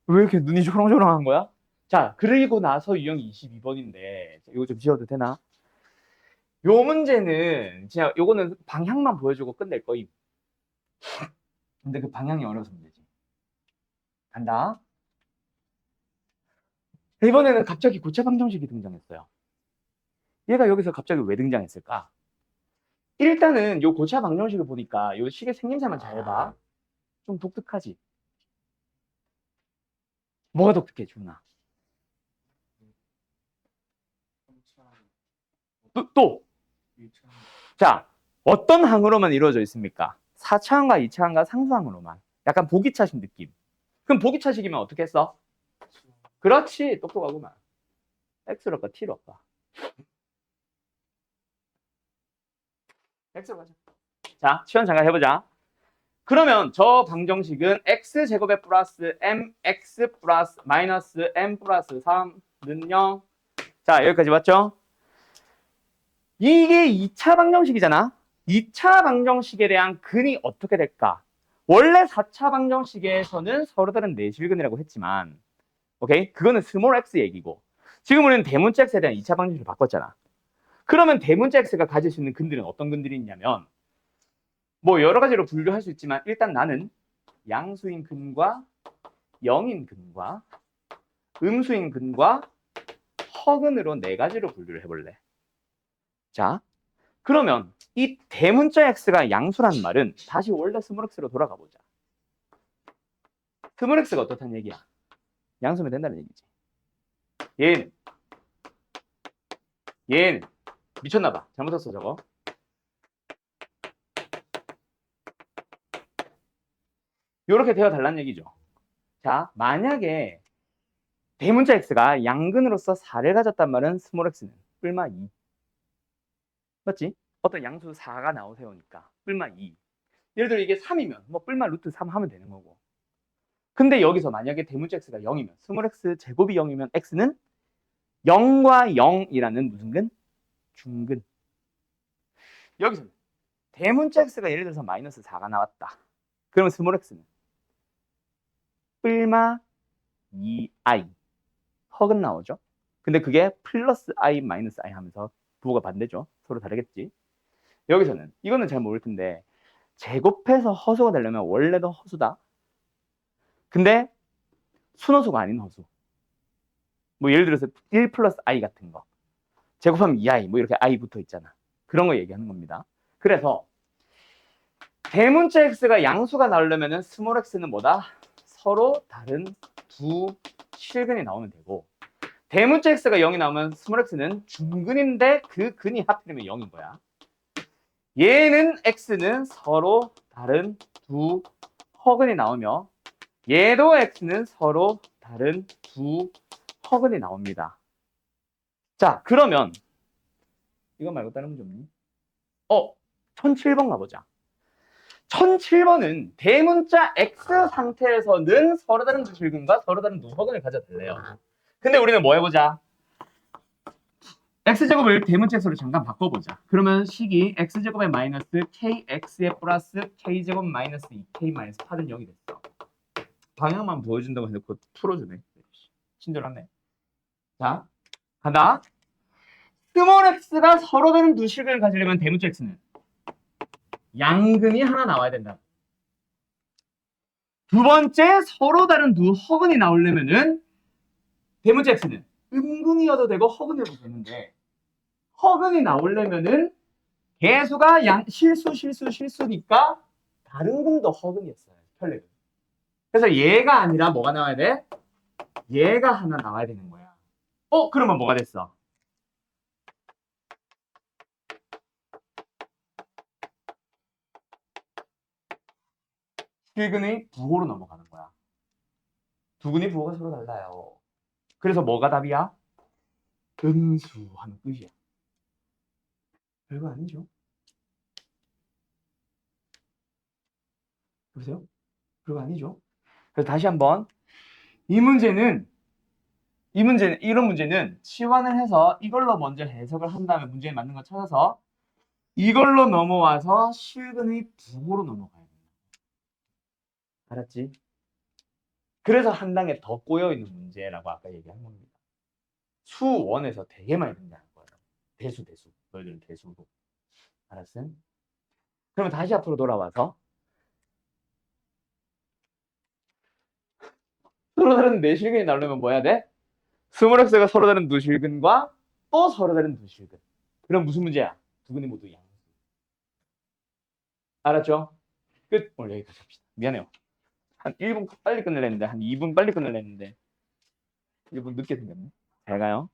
왜 이렇게 눈이 초롱초롱한 거야? 자, 그리고 나서 유형 22번인데, 이거 좀 지워도 되나? 요 문제는, 진짜 요거는 방향만 보여주고 끝낼 거임. 근데 그 방향이 어려서 문제지. 간다. 이번에는 갑자기 고체 방정식이 등장했어요. 얘가 여기서 갑자기 왜 등장했을까? 일단은 요 고체 방정식을 보니까 요 식의 생김새만 잘 봐. 좀 독특하지? 뭐가 독특해, 준아? 또. 자, 어떤 항으로만 이루어져 있습니까? 4차항과 2차항과 상수항으로만. 약간 보기차식 느낌. 그럼 보기차식이면 어떻게 했어? 그렇지, 똑똑하구만. X로 할까, T로 할까? X로 가자. 자, 시원 잠깐 해보자. 그러면 저 방정식은 X제곱에 플러스 MX 플러스 마이너스 M 플러스 3는 0. 자, 여기까지 맞죠? 이게 2차 방정식이잖아. 2차 방정식에 대한 근이 어떻게 될까? 원래 4차 방정식에서는 서로 다른 내실근이라고 했지만, 오케이? 그거는 스몰 x 얘기고, 지금 우리는 대문자 x에 대한 2차 방정식을 바꿨잖아. 그러면 대문자 x가 가질 수 있는 근들은 어떤 근들이 있냐면, 뭐 여러 가지로 분류할 수 있지만, 일단 나는 양수인 근과 영인 근과 음수인 근과 허근으로 네 가지로 분류를 해볼래. 자, 그러면 이 대문자 x가 양수란 말은 다시 원래 스몰 x로 돌아가 보자. 스몰 x가 어떻다는 얘기야? 양수면 된다는 얘기지. 얘는 미쳤나봐. 잘못 썼어 저거. 이렇게 되어 달라는 얘기죠. 자, 만약에 대문자 x가 양근으로서 4를 가졌단 말은 스몰 x는 뿔마 2. 맞지? 어떤 양수 4가 나오세요니까 뿔마 2. 예를 들어 이게 3이면 뭐 뿔마 루트 3 하면 되는 거고. 근데 여기서 만약에 대문자 x가 0이면 스몰 x 제곱이 0이면 x는 0과 0이라는 무슨 근? 중근. 여기서 대문자 x가 예를 들어서 마이너스 4가 나왔다. 그러면 스몰 x는 뿔마 2i 허근 나오죠. 근데 그게 플러스 i 마이너스 i 하면서 부호가 반대죠. 서로 다르겠지. 여기서는 이거는 잘 모를 텐데 제곱해서 허수가 되려면 원래도 허수다. 근데 순허수가 아닌 허수. 뭐 예를 들어서 1 플러스 i 같은 거. 제곱하면 2i 뭐 이렇게 i 붙어 있잖아. 그런 거 얘기하는 겁니다. 그래서 대문자 x가 양수가 나오려면 스몰 x는 뭐다? 서로 다른 두 실근이 나오면 되고 대문자 x가 0이 나오면 스몰 x는 중근인데 그 근이 하필이면 0인 거야. 얘는 x는 서로 다른 두 허근이 나오며 얘도 x는 서로 다른 두 허근이 나옵니다. 자, 그러면 이거 말고 다른 문제 없니? 1007번 가보자. 1007번은 대문자 x 상태에서는 서로 다른 두 실근과 서로 다른 두 허근을 가져달래요. 근데 우리는 뭐 해보자? x제곱을 대문자 x로 잠깐 바꿔보자. 그러면 식이 x제곱에 마이너스 kx에 플러스 k제곱 마이너스 2k 마이너스 8은 0이 됐어. 방향만 보여준다고 해서 그거 풀어주네. 친절하네. 자, 간다. 스몰 x가 서로 다른 두 실근을 가지려면 대문자 x는 양근이 하나 나와야 된다. 두 번째, 서로 다른 두 허근이 나오려면은 대문자 x는 음근이어도 되고 허근이어도 되는데 허근이 나오려면은 개수가 실수니까 다른 근도 허근이었어요. 편례는. 그래서 얘가 아니라 뭐가 나와야 돼? 얘가 하나 나와야 되는 거야. 그러면 뭐가 됐어? 실근의 부호로 넘어가는 거야. 두 근의 부호가 서로 달라요. 그래서 뭐가 답이야? 음수하는 뜻이야. 별거 아니죠? 보세요. 별거 아니죠? 그래서 다시 한번 이런 문제는 치환을 해서 이걸로 먼저 해석을 한 다음에 문제에 맞는 거 찾아서 이걸로 넘어와서 실근의 부호로 넘어가야 돼요. 알았지? 그래서 한 단계 더 꼬여있는 문제라고 아까 얘기한 겁니다. 수원에서 되게 많이 된다는 거예요. 대수. 너희들은 대수로. 알았음? 그러면 다시 앞으로 돌아와서 서로 다른 네 실근이 나오려면 뭐 해야 돼? 스몰 x가 서로 다른 두 실근과 또 서로 다른 두 실근. 그럼 무슨 문제야? 두 근이 모두 양수. 알았죠? 끝. 오늘 여기까지 합시다. 미안해요. 한 1분 빨리 끝낼랬는데 한 2분 빨리 끝낼랬는데 1분 늦게 생겼네. 잘 가요.